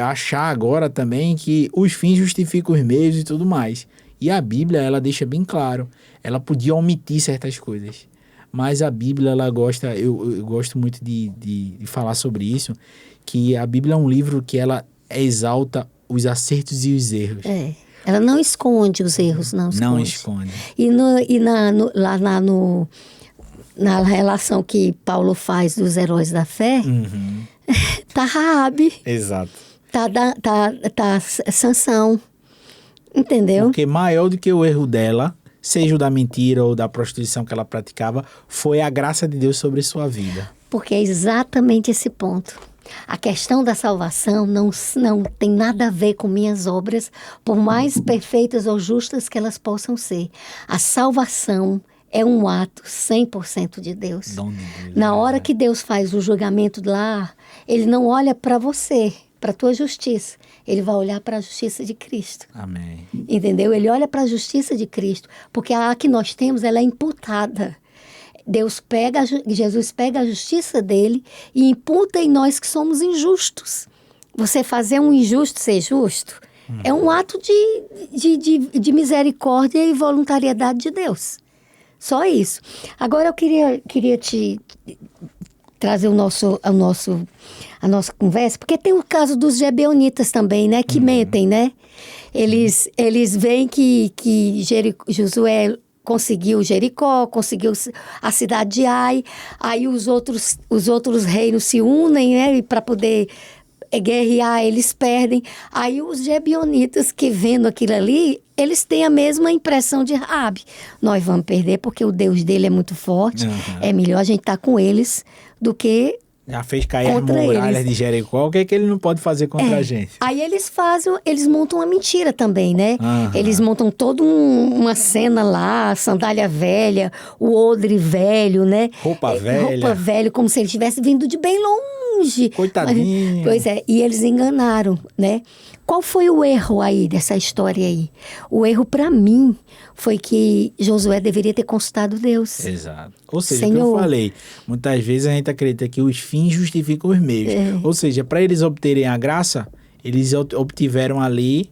achar agora também que os fins justificam os meios e tudo mais. E a Bíblia, ela deixa bem claro. Ela podia omitir certas coisas. Mas a Bíblia, ela gosta, eu gosto muito de falar sobre isso, que a Bíblia é um livro que ela exalta os acertos e os erros. Ela não esconde os erros, não esconde. Não esconde. Na relação que Paulo faz dos heróis da fé, tá Raabe. Exato. Tá Sansão. Entendeu? Porque maior do que o erro dela, seja o da mentira ou da prostituição que ela praticava, foi a graça de Deus sobre sua vida. Porque é exatamente esse ponto. A questão da salvação não tem nada a ver com minhas obras, por mais perfeitas ou justas que elas possam ser. A salvação é um ato 100% de Deus. Dom de Deus. Na hora que Deus faz o julgamento lá, Ele não olha para você, para a tua justiça. Ele vai olhar para a justiça de Cristo. Amém. Entendeu? Ele olha para a justiça de Cristo, porque a que nós temos, ela é imputada. Jesus pega a justiça dele e imputa em nós que somos injustos. Você fazer um injusto ser justo é um ato de misericórdia e voluntariedade de Deus. Só isso. Agora eu queria te trazer a nossa conversa, porque tem o caso dos Gebeonitas também, né? Que mentem, né? Eles veem que Josué conseguiu Jericó, conseguiu a cidade de Ai, aí os outros reinos se unem, né? Para poder guerrear, eles perdem. Aí os Gebeonitas, que vendo aquilo ali, eles têm a mesma impressão de Raabe. Nós vamos perder porque o Deus dele é muito forte. É melhor a gente estar com eles do que já fez cair as muralhas de Jericó, o que é que ele não pode fazer contra a gente? Aí eles montam uma mentira também, né? Eles montam toda uma cena lá, sandália velha, o odre velho, né? Roupa velha, como se ele tivesse vindo de bem longe. Coitadinho. Pois é, e eles enganaram, né? Qual foi o erro aí dessa história aí? O erro para mim foi que Josué deveria ter consultado Deus. Exato. Ou seja, o que eu falei, muitas vezes a gente acredita que os fins justificam os meios. Ou seja, para eles obterem a graça, eles obtiveram ali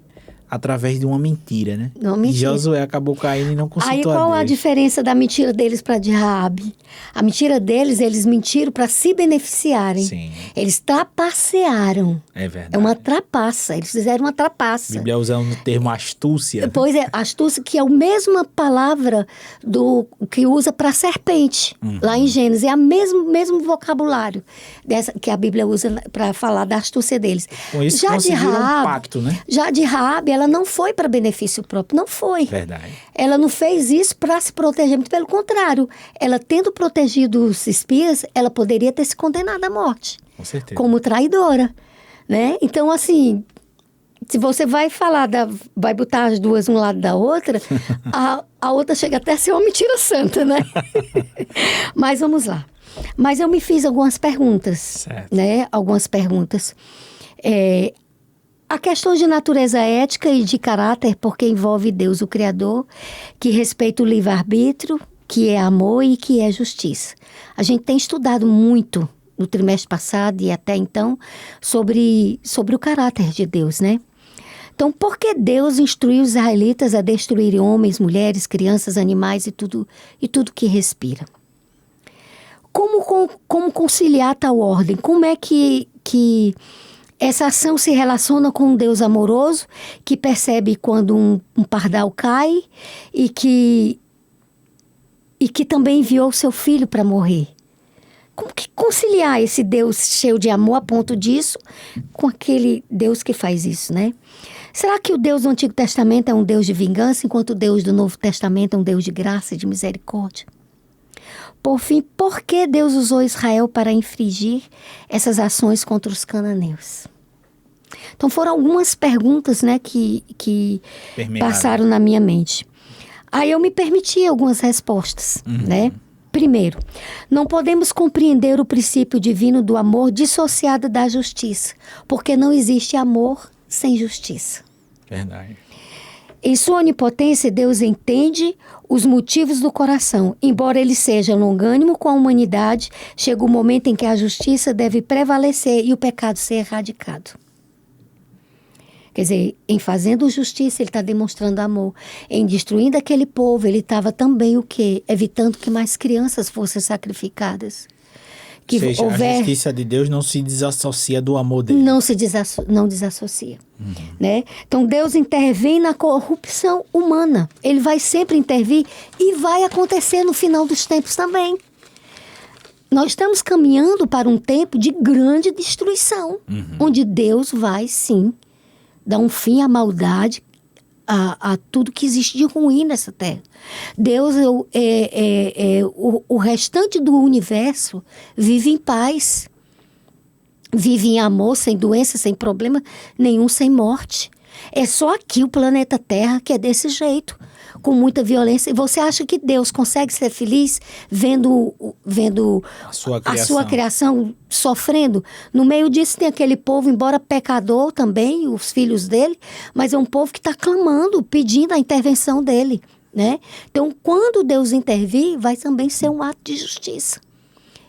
através de uma mentira, né? E Josué acabou caindo e não consultou a Deus. Aí qual a diferença da mentira deles para de Raabe? A mentira deles, eles mentiram para se beneficiarem. Sim. Eles trapacearam. É verdade. É uma trapaça. Eles fizeram uma trapaça. A Bíblia usa o termo astúcia. Pois é, astúcia, que é a mesma palavra que usa para serpente, lá em Gênesis. É o mesmo vocabulário que a Bíblia usa para falar da astúcia deles. Com isso conseguiram um pacto, né? Já de Raabe, ela não foi para benefício próprio, não foi. Verdade. Ela não fez isso para se proteger, muito pelo contrário. Ela, tendo protegido os espias, ela poderia ter se condenado à morte. Com certeza. Como traidora, né? Então, assim, se você vai falar, vai botar as duas um lado da outra, A outra chega até a ser uma mentira santa, né? Mas vamos lá. Mas eu me fiz algumas perguntas, Certo. né? Algumas perguntas. A questão de natureza ética e de caráter, porque envolve Deus, o Criador, que respeita o livre-arbítrio, que é amor e que é justiça. A gente tem estudado muito no trimestre passado e até então sobre o caráter de Deus, né? Então, por que Deus instruiu os israelitas a destruírem homens, mulheres, crianças, animais e tudo que respira? Como conciliar tal ordem? Como é que essa ação se relaciona com um Deus amoroso que percebe quando um pardal cai e que também enviou o seu filho para morrer? Como que conciliar esse Deus cheio de amor a ponto disso com aquele Deus que faz isso, né? Será que o Deus do Antigo Testamento é um Deus de vingança, enquanto o Deus do Novo Testamento é um Deus de graça e de misericórdia? Por fim, por que Deus usou Israel para infligir essas ações contra os cananeus? Então foram algumas perguntas, né, que passaram na minha mente. Aí eu me permiti algumas respostas, né? Primeiro, não podemos compreender o princípio divino do amor dissociado da justiça, porque não existe amor sem justiça. Verdade. Em sua onipotência, Deus entende os motivos do coração. Embora ele seja longânimo com a humanidade, chega o momento em que a justiça deve prevalecer e o pecado ser erradicado. Quer dizer, em fazendo justiça, ele está demonstrando amor. Em destruindo aquele povo, ele estava também o quê? Evitando que mais crianças fossem sacrificadas. Que Ou seja, a justiça de Deus não se desassocia do amor dele. Não desassocia. Né? Então, Deus intervém na corrupção humana. Ele vai sempre intervir e vai acontecer no final dos tempos também. Nós estamos caminhando para um tempo de grande destruição, onde Deus vai, sim, dar um fim à maldade, a tudo que existe de ruim nessa terra. Deus, o restante do universo vive em paz, vive em amor, sem doença, sem problema nenhum, sem morte. É só aqui o planeta Terra que é desse jeito, com muita violência. E você acha que Deus consegue ser feliz vendo a sua criação sofrendo? No meio disso tem aquele povo, embora pecador também, os filhos dele, mas é um povo que está clamando, pedindo a intervenção dele, né? Então, quando Deus intervir, vai também ser um ato de justiça.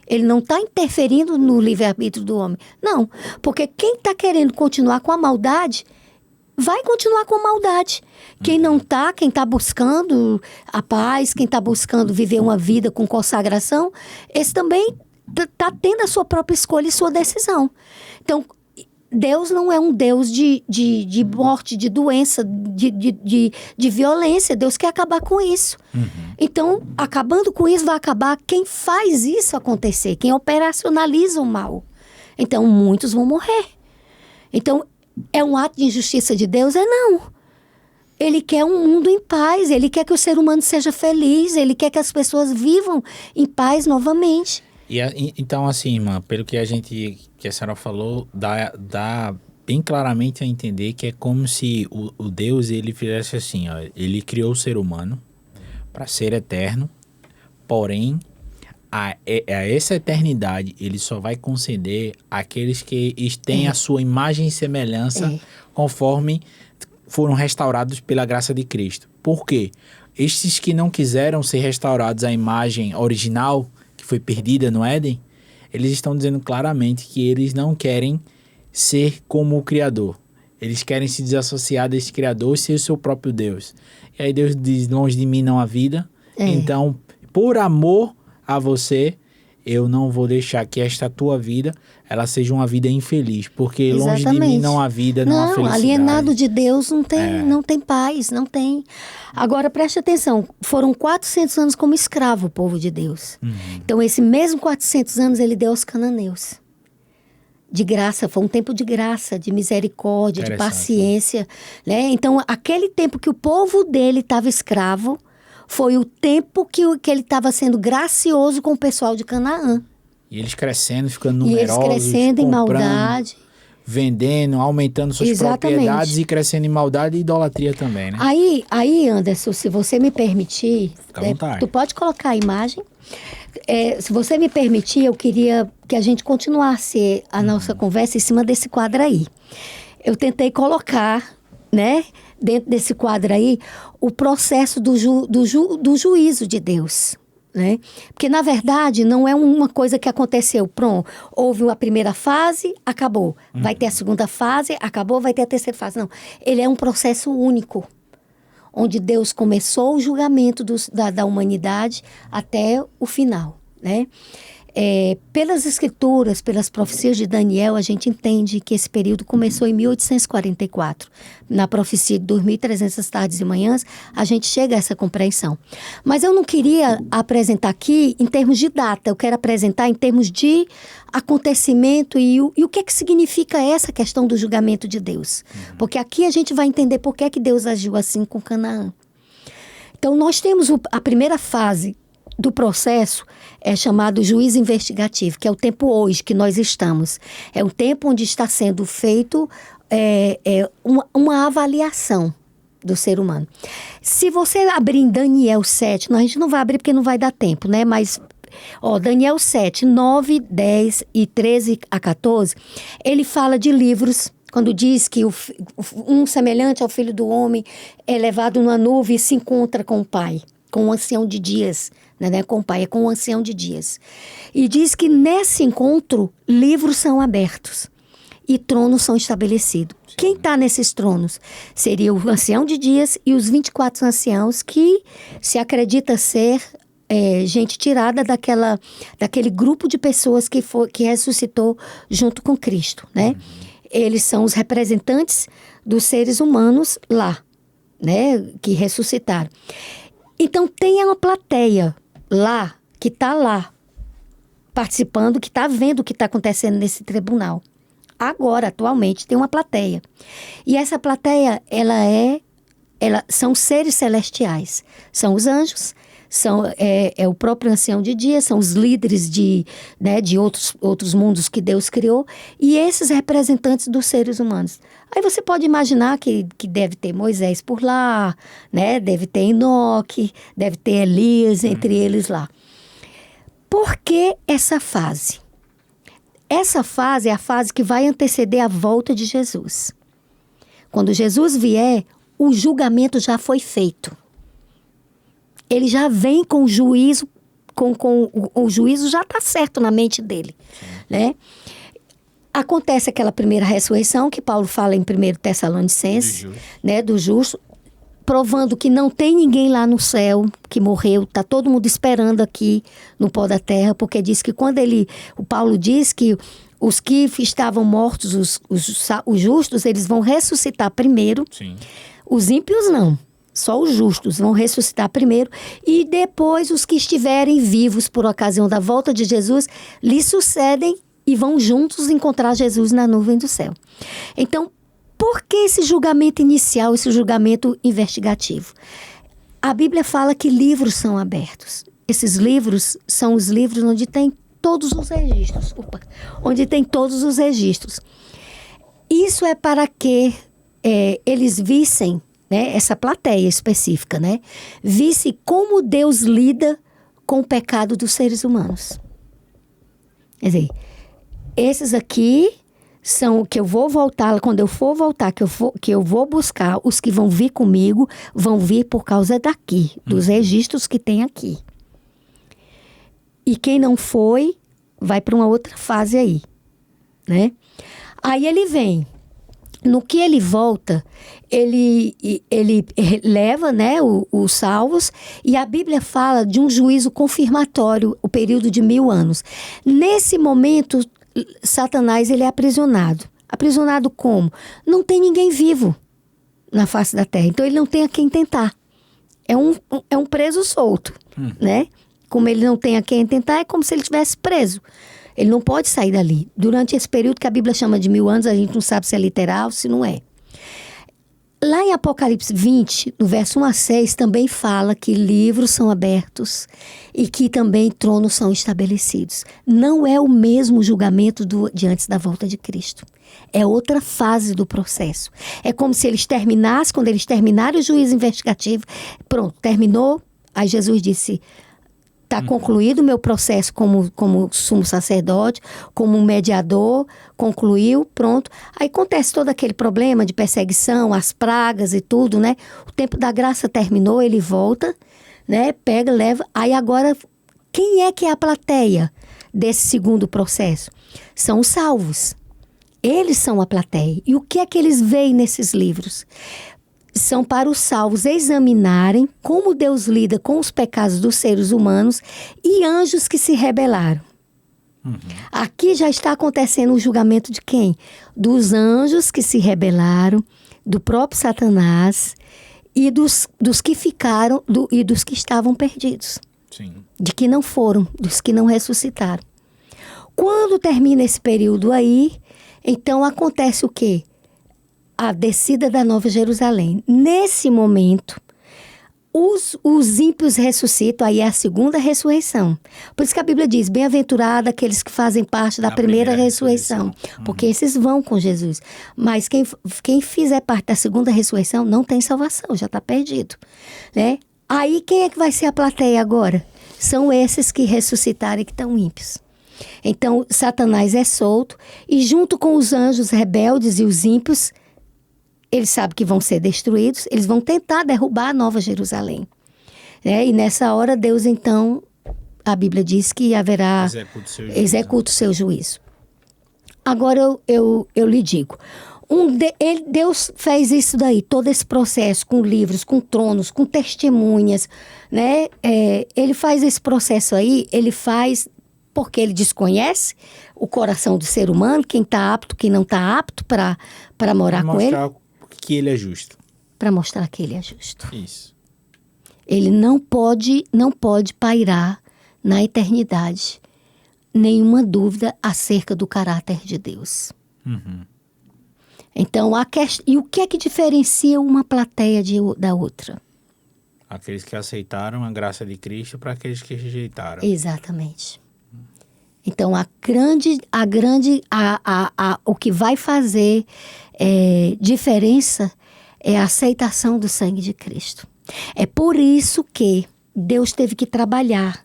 Ele não está interferindo no livre-arbítrio do homem. Não, porque quem está querendo continuar com a maldade vai continuar com a maldade. Quem não está, quem está buscando a paz, quem está buscando viver uma vida com consagração, esse também está tendo a sua própria escolha e sua decisão. Então, Deus não é um Deus de morte, de doença, de violência. Deus quer acabar com isso. Então, acabando com isso, vai acabar quem faz isso acontecer, quem operacionaliza o mal. Então, muitos vão morrer. Então, é um ato de injustiça de Deus? Não. Ele quer um mundo em paz, ele quer que o ser humano seja feliz, ele quer que as pessoas vivam em paz novamente. Então, assim, irmã, pelo que a senhora falou, dá bem claramente a entender que é como se o Deus, ele fizesse assim, ó, ele criou o ser humano para ser eterno, porém, a essa eternidade ele só vai conceder àqueles que têm a sua imagem e semelhança conforme foram restaurados pela graça de Cristo. Por quê? Estes que não quiseram ser restaurados à imagem original, que foi perdida no Éden, eles estão dizendo claramente que eles não querem ser como o Criador. Eles querem se desassociar desse Criador e ser o seu próprio Deus. E aí Deus diz, longe de mim não há vida. Então, por amor a você, eu não vou deixar que esta tua vida, ela seja uma vida infeliz, porque longe de mim não há vida, não há felicidade. Alienado de Deus não tem paz, não tem. Agora, preste atenção, foram 400 anos como escravo o povo de Deus. Então, esse mesmo 400 anos, ele deu aos cananeus. De graça, foi um tempo de graça, de misericórdia, de paciência. Né? Então, aquele tempo que o povo dele estava escravo, foi o tempo que ele estava sendo gracioso com o pessoal de Canaã. E eles crescendo, ficando numerosos. E eles crescendo em maldade. vendendo, aumentando suas propriedades e crescendo em maldade e idolatria também, né? Aí, Anderson, se você me permitir, Fica à vontade. tu pode colocar a imagem. Se você me permitir, eu queria que a gente continuasse a nossa conversa em cima desse quadro aí. Eu tentei colocar, né, dentro desse quadro aí, o processo do juízo de Deus, né? Porque, na verdade, não é uma coisa que aconteceu, pronto, houve a primeira fase, acabou. Vai ter a segunda fase, acabou, vai ter a terceira fase. Não, ele é um processo único, onde Deus começou o julgamento da humanidade até o final, né? Pelas escrituras, pelas profecias de Daniel, a gente entende que esse período começou em 1844. Na profecia de 2.300 tardes e manhãs, a gente chega a essa compreensão. Mas eu não queria apresentar aqui em termos de data, eu quero apresentar em termos de acontecimento e o que significa essa questão do julgamento de Deus. Porque aqui a gente vai entender por que Deus agiu assim com Canaã. Então, nós temos a primeira fase do processo, chamado juízo investigativo, que é o tempo hoje que nós estamos. É o tempo onde está sendo feito uma avaliação do ser humano. Se você abrir em Daniel 7, a gente não vai abrir porque não vai dar tempo, né? Mas, Daniel 7, 9, 10 e 13 a 14, ele fala de livros. Quando diz que um semelhante ao filho do homem é levado numa nuvem e se encontra com o pai, com o ancião de dias, né? Com o pai, é com o ancião de dias. E diz que nesse encontro, livros são abertos e tronos são estabelecidos. Sim. Quem está nesses tronos? Seria o ancião de dias e os 24 anciãos que se acredita ser gente tirada daquele grupo de pessoas que ressuscitou junto com Cristo, né? Eles são os representantes dos seres humanos lá, né? Que ressuscitaram. Então, tem uma plateia lá, que está lá, participando, que está vendo o que está acontecendo nesse tribunal. Agora, atualmente, tem uma plateia. E essa plateia, são seres celestiais. São os anjos, é o próprio ancião de dia, são os líderes de outros mundos que Deus criou, e esses representantes dos seres humanos. Aí você pode imaginar que deve ter Moisés por lá, né? Deve ter Enoque, deve ter Elias, entre eles lá. Por que essa fase? Essa fase é a fase que vai anteceder a volta de Jesus. Quando Jesus vier, o julgamento já foi feito. Ele já vem com o juízo, o juízo já está certo na mente dele, né? Acontece aquela primeira ressurreição que Paulo fala em 1 Tessalonicenses, né, do justo, provando que não tem ninguém lá no céu que morreu, está todo mundo esperando aqui no pó da terra, porque diz que o Paulo diz que os que estavam mortos, os justos, eles vão ressuscitar primeiro. Sim. Os ímpios não. Só os justos vão ressuscitar primeiro e depois os que estiverem vivos por ocasião da volta de Jesus lhe sucedem e vão juntos encontrar Jesus na nuvem do céu. Então, por que esse julgamento inicial, esse julgamento investigativo? A Bíblia fala que livros são abertos. Esses livros são os livros onde tem todos os registros. Onde tem todos os registros. Isso é para que eles vissem, né, essa plateia específica, né, visse como Deus lida com o pecado dos seres humanos. Quer dizer, esses aqui são que eu vou voltar, quando eu for voltar, que eu vou buscar, os que vão vir comigo, vão vir por causa daqui, dos registros que tem aqui. E quem não foi, vai para uma outra fase aí, né? Aí ele vem. No que ele volta, ele leva, né, os salvos, e a Bíblia fala de um juízo confirmatório, o período de 1000 anos. Nesse momento, Satanás ele é aprisionado. Aprisionado como? Não tem ninguém vivo na face da terra, então ele não tem a quem tentar. É um preso solto, né? Como ele não tem a quem tentar, é como se ele estivesse preso. Ele não pode sair dali. Durante esse período que a Bíblia chama de 1000 anos, a gente não sabe se é literal, se não é. Lá em Apocalipse 20, no verso 1 a 6, também fala que livros são abertos e que também tronos são estabelecidos. Não é o mesmo julgamento de antes da volta de Cristo. É outra fase do processo. É como se eles terminassem, quando eles terminarem o juízo investigativo, pronto, terminou. Aí Jesus disse: está concluído o meu processo como sumo sacerdote, como um mediador, concluiu, pronto. Aí acontece todo aquele problema de perseguição, as pragas e tudo, né? O tempo da graça terminou, ele volta, né? Pega, leva. Aí agora, quem é que é a plateia desse segundo processo? São os salvos. Eles são a plateia. E o que é que eles veem nesses livros? São para os salvos examinarem como Deus lida com os pecados dos seres humanos e anjos que se rebelaram. Aqui já está acontecendo o julgamento de quem? Dos anjos que se rebelaram, do próprio Satanás e dos que ficaram e dos que estavam perdidos. Sim. De que não foram, dos que não ressuscitaram. Quando termina esse período aí, então acontece o quê? A descida da Nova Jerusalém. Nesse momento, os ímpios ressuscitam, aí é a segunda ressurreição. Por isso que a Bíblia diz: bem-aventurado aqueles que fazem parte da primeira ressurreição. Porque esses vão com Jesus. Mas quem fizer parte da segunda ressurreição não tem salvação, já está perdido, né? Aí quem é que vai ser a plateia agora? São esses que ressuscitaram e que estão ímpios. Então, Satanás é solto e junto com os anjos rebeldes e os ímpios, eles sabem que vão ser destruídos, eles vão tentar derrubar a Nova Jerusalém. E nessa hora, Deus, então, a Bíblia diz que haverá... Executa o seu juízo. Agora, eu lhe digo, Deus fez isso daí, todo esse processo, com livros, com tronos, com testemunhas, né? Ele faz esse processo aí, ele faz porque ele desconhece o coração do ser humano, quem está apto, quem não está apto para morar com ele. Que ele é justo. Para mostrar que ele é justo. Isso. Ele não pode pairar na eternidade nenhuma dúvida acerca do caráter de Deus. Então, e o que é que diferencia uma plateia da outra? Aqueles que aceitaram a graça de Cristo para aqueles que rejeitaram. Exatamente. Então, o que vai fazer diferença é a aceitação do sangue de Cristo. É por isso que Deus teve que trabalhar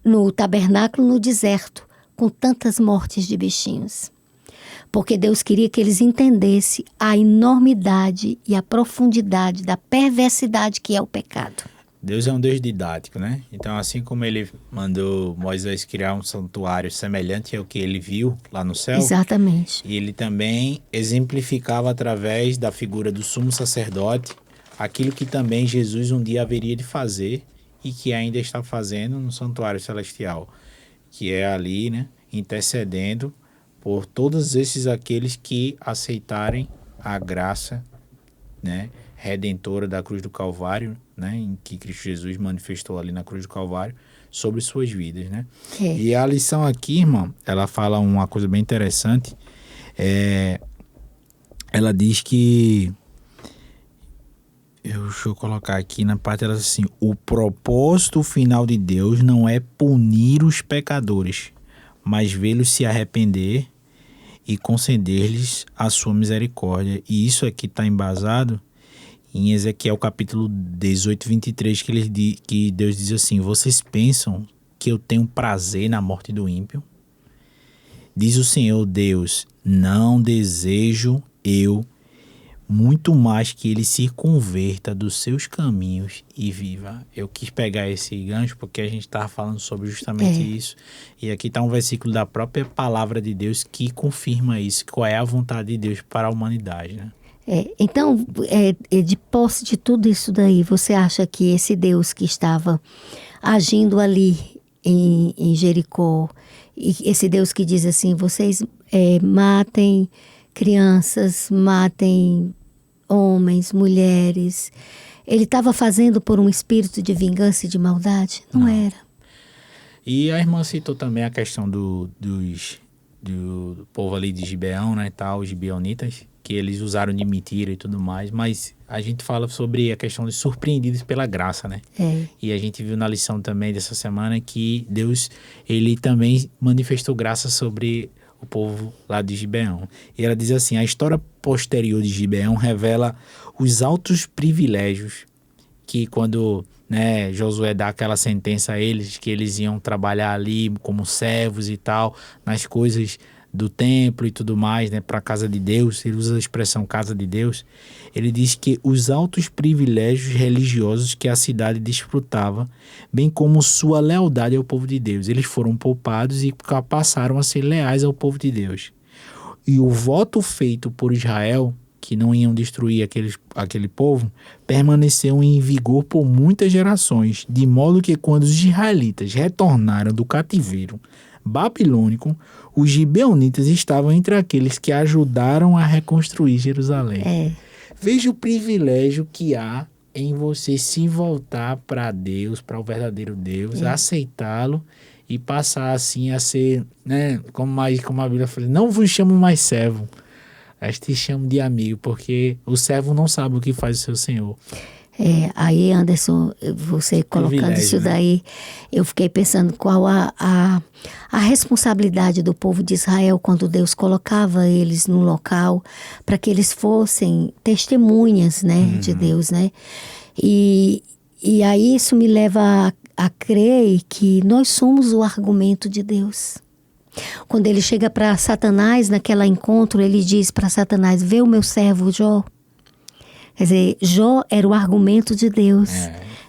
no tabernáculo no deserto com tantas mortes de bichinhos. Porque Deus queria que eles entendessem a enormidade e a profundidade da perversidade que é o pecado. Deus é um Deus didático, né? Então, assim como ele mandou Moisés criar um santuário semelhante ao que ele viu lá no céu. Exatamente. E ele também exemplificava através da figura do sumo sacerdote aquilo que também Jesus um dia haveria de fazer e que ainda está fazendo no santuário celestial, que é ali, né, intercedendo por todos aqueles que aceitarem a graça, né, redentora da cruz do Calvário, né, em que Cristo Jesus manifestou ali na cruz do Calvário sobre suas vidas, né? E a lição aqui, irmão, ela fala uma coisa bem interessante. Ela diz que, deixa eu colocar aqui na parte, ela diz assim: o propósito final de Deus não é punir os pecadores, mas vê-los se arrepender e conceder-lhes a sua misericórdia. E isso aqui está embasado em Ezequiel capítulo 18, 23, que Deus diz assim: vocês pensam que eu tenho prazer na morte do ímpio? Diz o Senhor Deus: não desejo eu muito mais que ele se converta dos seus caminhos e viva. Eu quis pegar esse gancho porque a gente estava falando sobre justamente isso. E aqui está um versículo da própria palavra de Deus que confirma isso, qual é a vontade de Deus para a humanidade, né? Então, de posse de tudo isso daí, você acha que esse Deus que estava agindo ali em Jericó, e esse Deus que diz assim: vocês matem crianças, matem homens, mulheres, ele estava fazendo por um espírito de vingança e de maldade? Não era. E a irmã citou também a questão do povo ali de Gibeão, né, tal, os gibeonitas, que eles usaram de mentira e tudo mais, mas a gente fala sobre a questão de surpreendidos pela graça, né? E a gente viu na lição também dessa semana que Deus, ele também manifestou graça sobre o povo lá de Gibeão. E ela diz assim: a história posterior de Gibeão revela os altos privilégios que quando, né, Josué dá aquela sentença a eles, que eles iam trabalhar ali como servos e tal, nas coisas do templo e tudo mais, né, para a casa de Deus. Ele usa a expressão casa de Deus. Ele diz que os altos privilégios religiosos que a cidade desfrutava, bem como sua lealdade ao povo de Deus, eles foram poupados e passaram a ser leais ao povo de Deus. E o voto feito por Israel, que não iam destruir aquele povo, permaneceu em vigor por muitas gerações, de modo que quando os israelitas retornaram do cativeiro babilônico, os gibeonitas estavam entre aqueles que ajudaram a reconstruir Jerusalém. Veja o privilégio que há em você se voltar para Deus, para o verdadeiro Deus, aceitá-lo e passar assim a ser, né, como a Bíblia fala, não vos chamo mais servo, mas te chamo de amigo, porque o servo não sabe o que faz o seu senhor. Aí, Anderson, você colocando isso daí, né? Eu fiquei pensando qual a responsabilidade do povo de Israel quando Deus colocava eles no local para que eles fossem testemunhas, né, de Deus, né? E aí isso me leva a crer que nós somos o argumento de Deus. Quando ele chega para Satanás, naquele encontro, ele diz para Satanás: vê o meu servo Jó. Quer dizer, Jó era o argumento de Deus,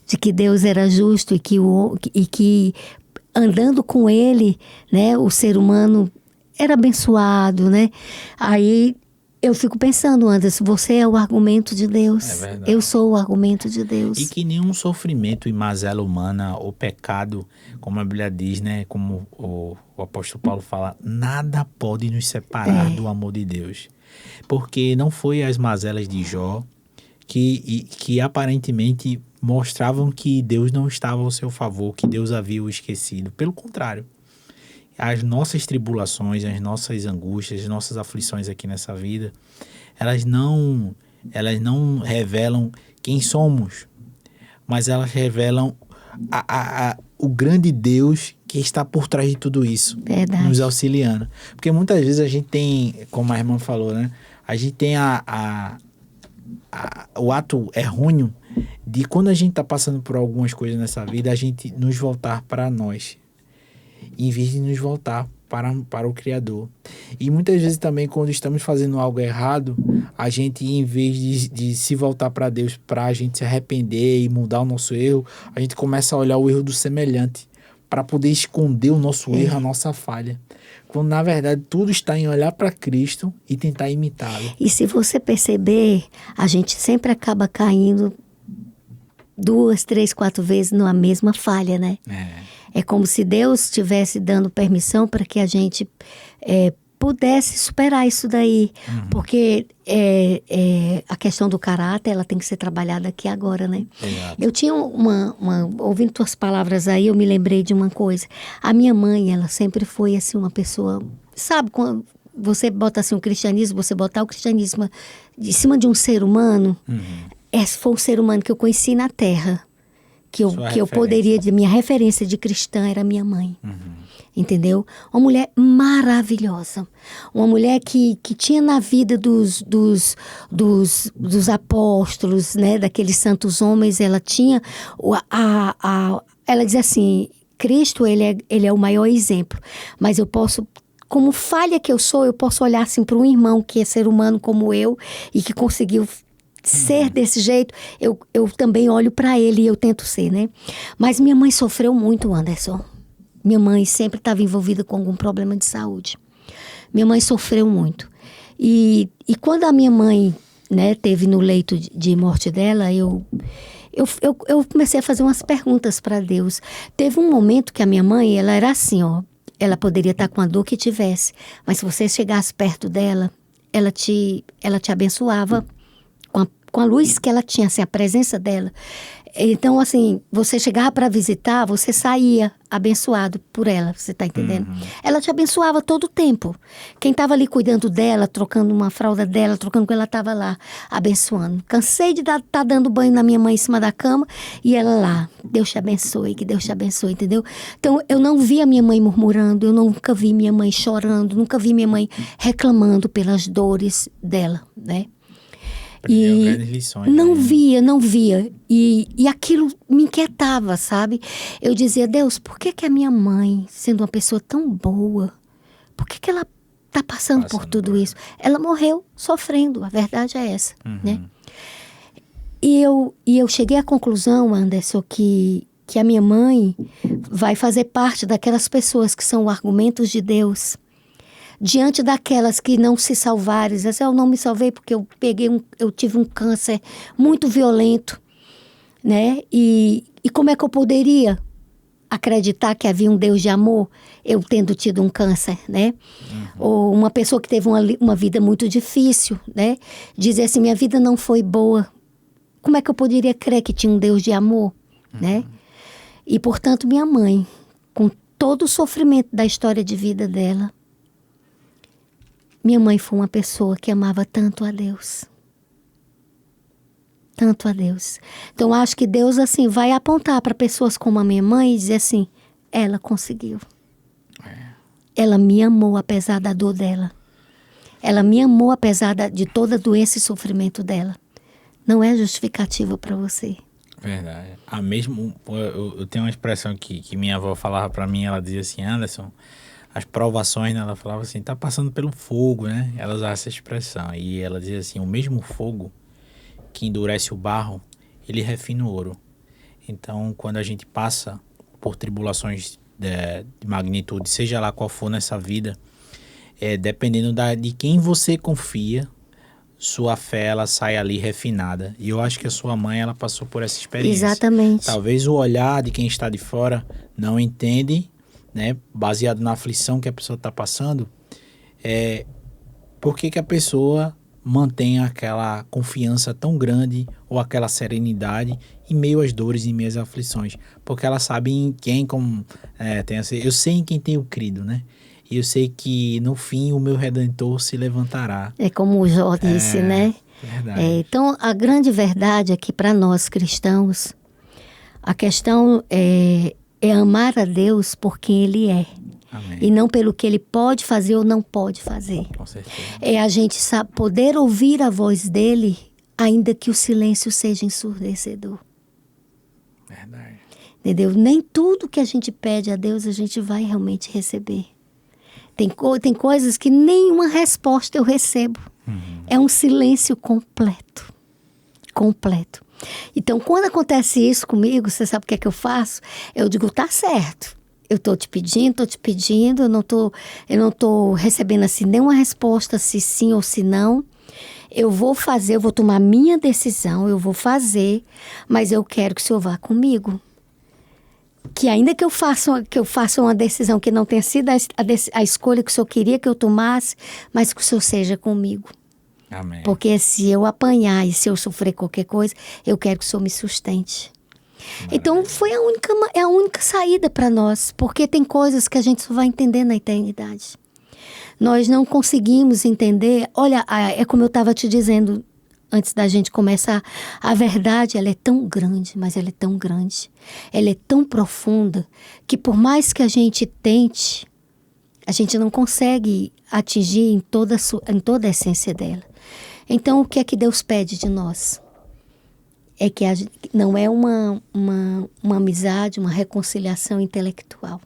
de que Deus era justo e que andando com ele, né, o ser humano era abençoado, né? Aí eu fico pensando, Anderson, você é o argumento de Deus. É verdade. Eu sou o argumento de Deus. E que nenhum sofrimento e mazela humana ou pecado, como a Bíblia diz, né, como o apóstolo Paulo fala, nada pode nos separar do amor de Deus. Porque não foi as mazelas de Jó que aparentemente mostravam que Deus não estava ao seu favor, que Deus havia o esquecido. Pelo contrário, as nossas tribulações, as nossas angústias, as nossas aflições aqui nessa vida, elas não revelam quem somos, mas elas revelam o grande Deus que está por trás de tudo isso. Verdade. Nos auxiliando. Porque muitas vezes a gente tem, como a irmã falou, né? A gente tem o ato errôneo de quando a gente está passando por algumas coisas nessa vida, a gente nos voltar para nós, em vez de nos voltar para o Criador. E muitas vezes também, quando estamos fazendo algo errado, a gente, em vez de se voltar para Deus, para a gente se arrepender e mudar o nosso erro, a gente começa a olhar o erro do semelhante, para poder esconder o nosso erro, a nossa falha. Quando, na verdade, tudo está em olhar para Cristo e tentar imitá-lo. E se você perceber, a gente sempre acaba caindo 2, 3, 4 vezes numa mesma falha, né? É como se Deus estivesse dando permissão para que a gente pudesse superar isso daí. Porque a questão do caráter, ela tem que ser trabalhada aqui agora, né? Exato. Eu tinha ouvindo tuas palavras aí, eu me lembrei de uma coisa. A minha mãe, ela sempre foi assim uma pessoa... Sabe, quando você bota assim o cristianismo, você botar o cristianismo em cima de um ser humano, esse foi um ser humano que eu conheci na Terra. Que eu poderia, minha referência de cristã era minha mãe. Entendeu? Uma mulher maravilhosa. Uma mulher que tinha na vida dos apóstolos, né? Daqueles santos homens, ela tinha... ela diz assim, Cristo, ele é o maior exemplo. Mas eu posso... Como falha que eu sou, eu posso olhar assim para um irmão que é ser humano como eu e que conseguiu ser desse jeito, eu também olho para ele e eu tento ser, né? Mas minha mãe sofreu muito, Anderson. Minha mãe sempre estava envolvida com algum problema de saúde. Minha mãe sofreu muito. E quando a minha mãe, né, teve no leito de morte dela, eu comecei a fazer umas perguntas para Deus. Teve um momento que a minha mãe, ela era assim, ó. Ela poderia estar com a dor que tivesse, mas se você chegasse perto dela, ela te abençoava com a luz que ela tinha, assim, a presença dela, Então, assim, você chegava para visitar, você saía abençoado por ela, você tá entendendo? Ela te abençoava todo o tempo. Quem estava ali cuidando dela, trocando uma fralda dela, trocando com ela, estava lá, abençoando. Cansei de estar dando banho na minha mãe em cima da cama e ela lá. Deus te abençoe, que Deus te abençoe, entendeu? Então, eu não vi a minha mãe murmurando, eu nunca vi minha mãe chorando, nunca vi minha mãe reclamando pelas dores dela, né? Aprendeu grandes lições. Não aí, né? não via. E aquilo me inquietava, sabe? Eu dizia, Deus, por que que a minha mãe, sendo uma pessoa tão boa, por que que ela está passando por tudo isso? Ela morreu sofrendo, a verdade é essa, né? E eu cheguei à conclusão, Anderson, que a minha mãe vai fazer parte daquelas pessoas que são argumentos de Deus diante daquelas que não se salvaram. Eu não me salvei porque eu tive um câncer muito violento, né? E como é que eu poderia acreditar que havia um Deus de amor, eu tendo tido um câncer, né? Ou uma pessoa que teve uma vida muito difícil, né? Dizer assim, minha vida não foi boa. Como é que eu poderia crer que tinha um Deus de amor, né? E, portanto, minha mãe, com todo o sofrimento da história de vida dela, minha mãe foi uma pessoa que amava tanto a Deus. Tanto a Deus. Então, acho que Deus, assim, vai apontar para pessoas como a minha mãe e dizer assim, ela conseguiu. Ela me amou apesar da dor dela. Ela me amou apesar de toda a doença e sofrimento dela. Não é justificativo para você. Verdade. Eu tenho uma expressão que minha avó falava para mim, ela dizia assim, Anderson, as provações, né, ela falava assim, tá passando pelo fogo, né? Ela usava essa expressão. E ela dizia assim, o mesmo fogo que endurece o barro, ele refina o ouro. Então, quando a gente passa por tribulações de magnitude, seja lá qual for nessa vida, dependendo de quem você confia, sua fé, ela sai ali refinada. E eu acho que a sua mãe, ela passou por essa experiência. Exatamente. Talvez o olhar de quem está de fora não entende, né, baseado na aflição que a pessoa está passando, por que a pessoa mantém aquela confiança tão grande ou aquela serenidade em meio às dores, em meio às aflições? Porque ela sabe em quem, eu sei em quem tenho crido, né? E eu sei que no fim o meu Redentor se levantará. É como o Jó disse, né? Verdade. Então, a grande verdade é que para nós cristãos, a questão é amar a Deus por quem Ele é. Amém. E não pelo que Ele pode fazer ou não pode fazer. Com certeza. É a gente poder ouvir a voz dEle, ainda que o silêncio seja ensurdecedor. Verdade. Entendeu? Nem tudo que a gente pede a Deus a gente vai realmente receber. Tem coisas que nenhuma resposta eu recebo. É um silêncio completo. Completo. Então, quando acontece isso comigo, você sabe o que é que eu faço? Eu digo, tá certo. Eu estou te pedindo, eu não tô recebendo assim nenhuma resposta, se sim ou se não. Eu vou tomar minha decisão, eu vou fazer, mas eu quero que o Senhor vá comigo. Que ainda que eu faça uma decisão que não tenha sido a escolha que o Senhor queria que eu tomasse, mas que o Senhor seja comigo. Amém. Porque se eu apanhar e se eu sofrer qualquer coisa, eu quero que o Senhor me sustente. Então é a única saída para nós, porque tem coisas que a gente só vai entender na eternidade. Nós não conseguimos entender. Olha, é como eu estava te dizendo antes da gente começar, a verdade, ela é tão grande, mas ela é tão grande, ela é tão profunda, que por mais que a gente tente, a gente não consegue atingir em toda a essência dela. Então, o que é que Deus pede de nós? É que não é uma amizade, uma reconciliação intelectual.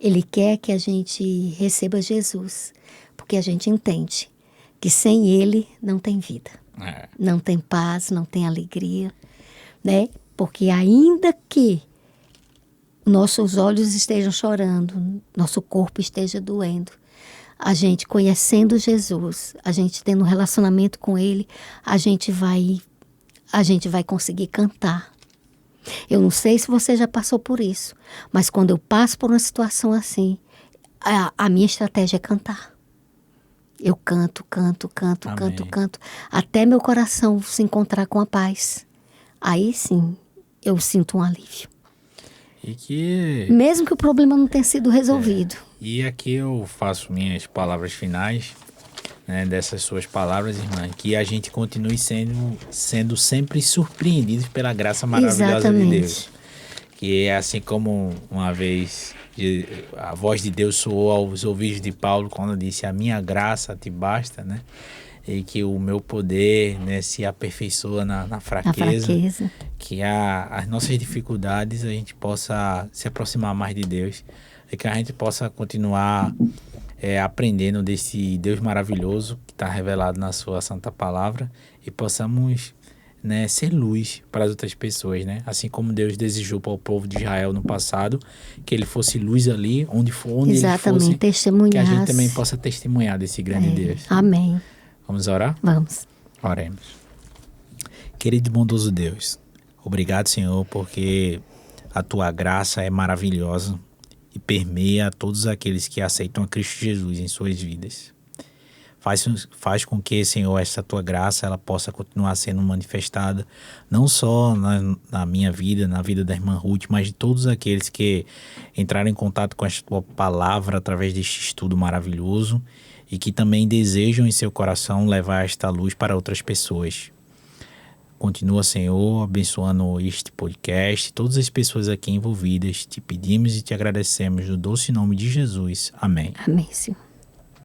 Ele quer que a gente receba Jesus, porque a gente entende que sem Ele não tem vida. Não tem paz, não tem alegria, né? Porque ainda que nossos olhos estejam chorando, nosso corpo esteja doendo, a gente conhecendo Jesus, a gente tendo um relacionamento com Ele, a gente vai conseguir cantar. Eu não sei se você já passou por isso, mas quando eu passo por uma situação assim, a minha estratégia é cantar. Eu canto, até meu coração se encontrar com a paz. Aí sim, eu sinto um alívio. E que... Mesmo que o problema não tenha sido resolvido. E aqui eu faço minhas palavras finais, né, dessas suas palavras, irmã, que a gente continue sendo sempre surpreendidos pela graça maravilhosa de Deus. Que é assim como uma vez a voz de Deus soou aos ouvidos de Paulo quando disse: a minha graça te basta, né? E que o meu poder, né, se aperfeiçoa na fraqueza. Que as nossas dificuldades a gente possa se aproximar mais de Deus e que a gente possa continuar aprendendo desse Deus maravilhoso que está revelado na sua santa palavra e possamos, né, ser luz para as outras pessoas, né? Assim como Deus desejou para o povo de Israel no passado, que ele fosse luz ali, onde ele fosse, testemunhasse. Que a gente também possa testemunhar desse grande Deus. Amém. Vamos orar? Vamos. Oremos. Querido e bondoso Deus, obrigado, Senhor, porque a tua graça é maravilhosa e permeia todos aqueles que aceitam a Cristo Jesus em suas vidas. Faz com que, Senhor, essa tua graça ela possa continuar sendo manifestada não só na minha vida, na vida da irmã Ruth, mas de todos aqueles que entraram em contato com esta tua palavra através deste estudo maravilhoso e que também desejam em seu coração levar esta luz para outras pessoas. Continua, Senhor, abençoando este podcast, todas as pessoas aqui envolvidas. Te pedimos e te agradecemos no doce nome de Jesus. Amém. Amém, Senhor.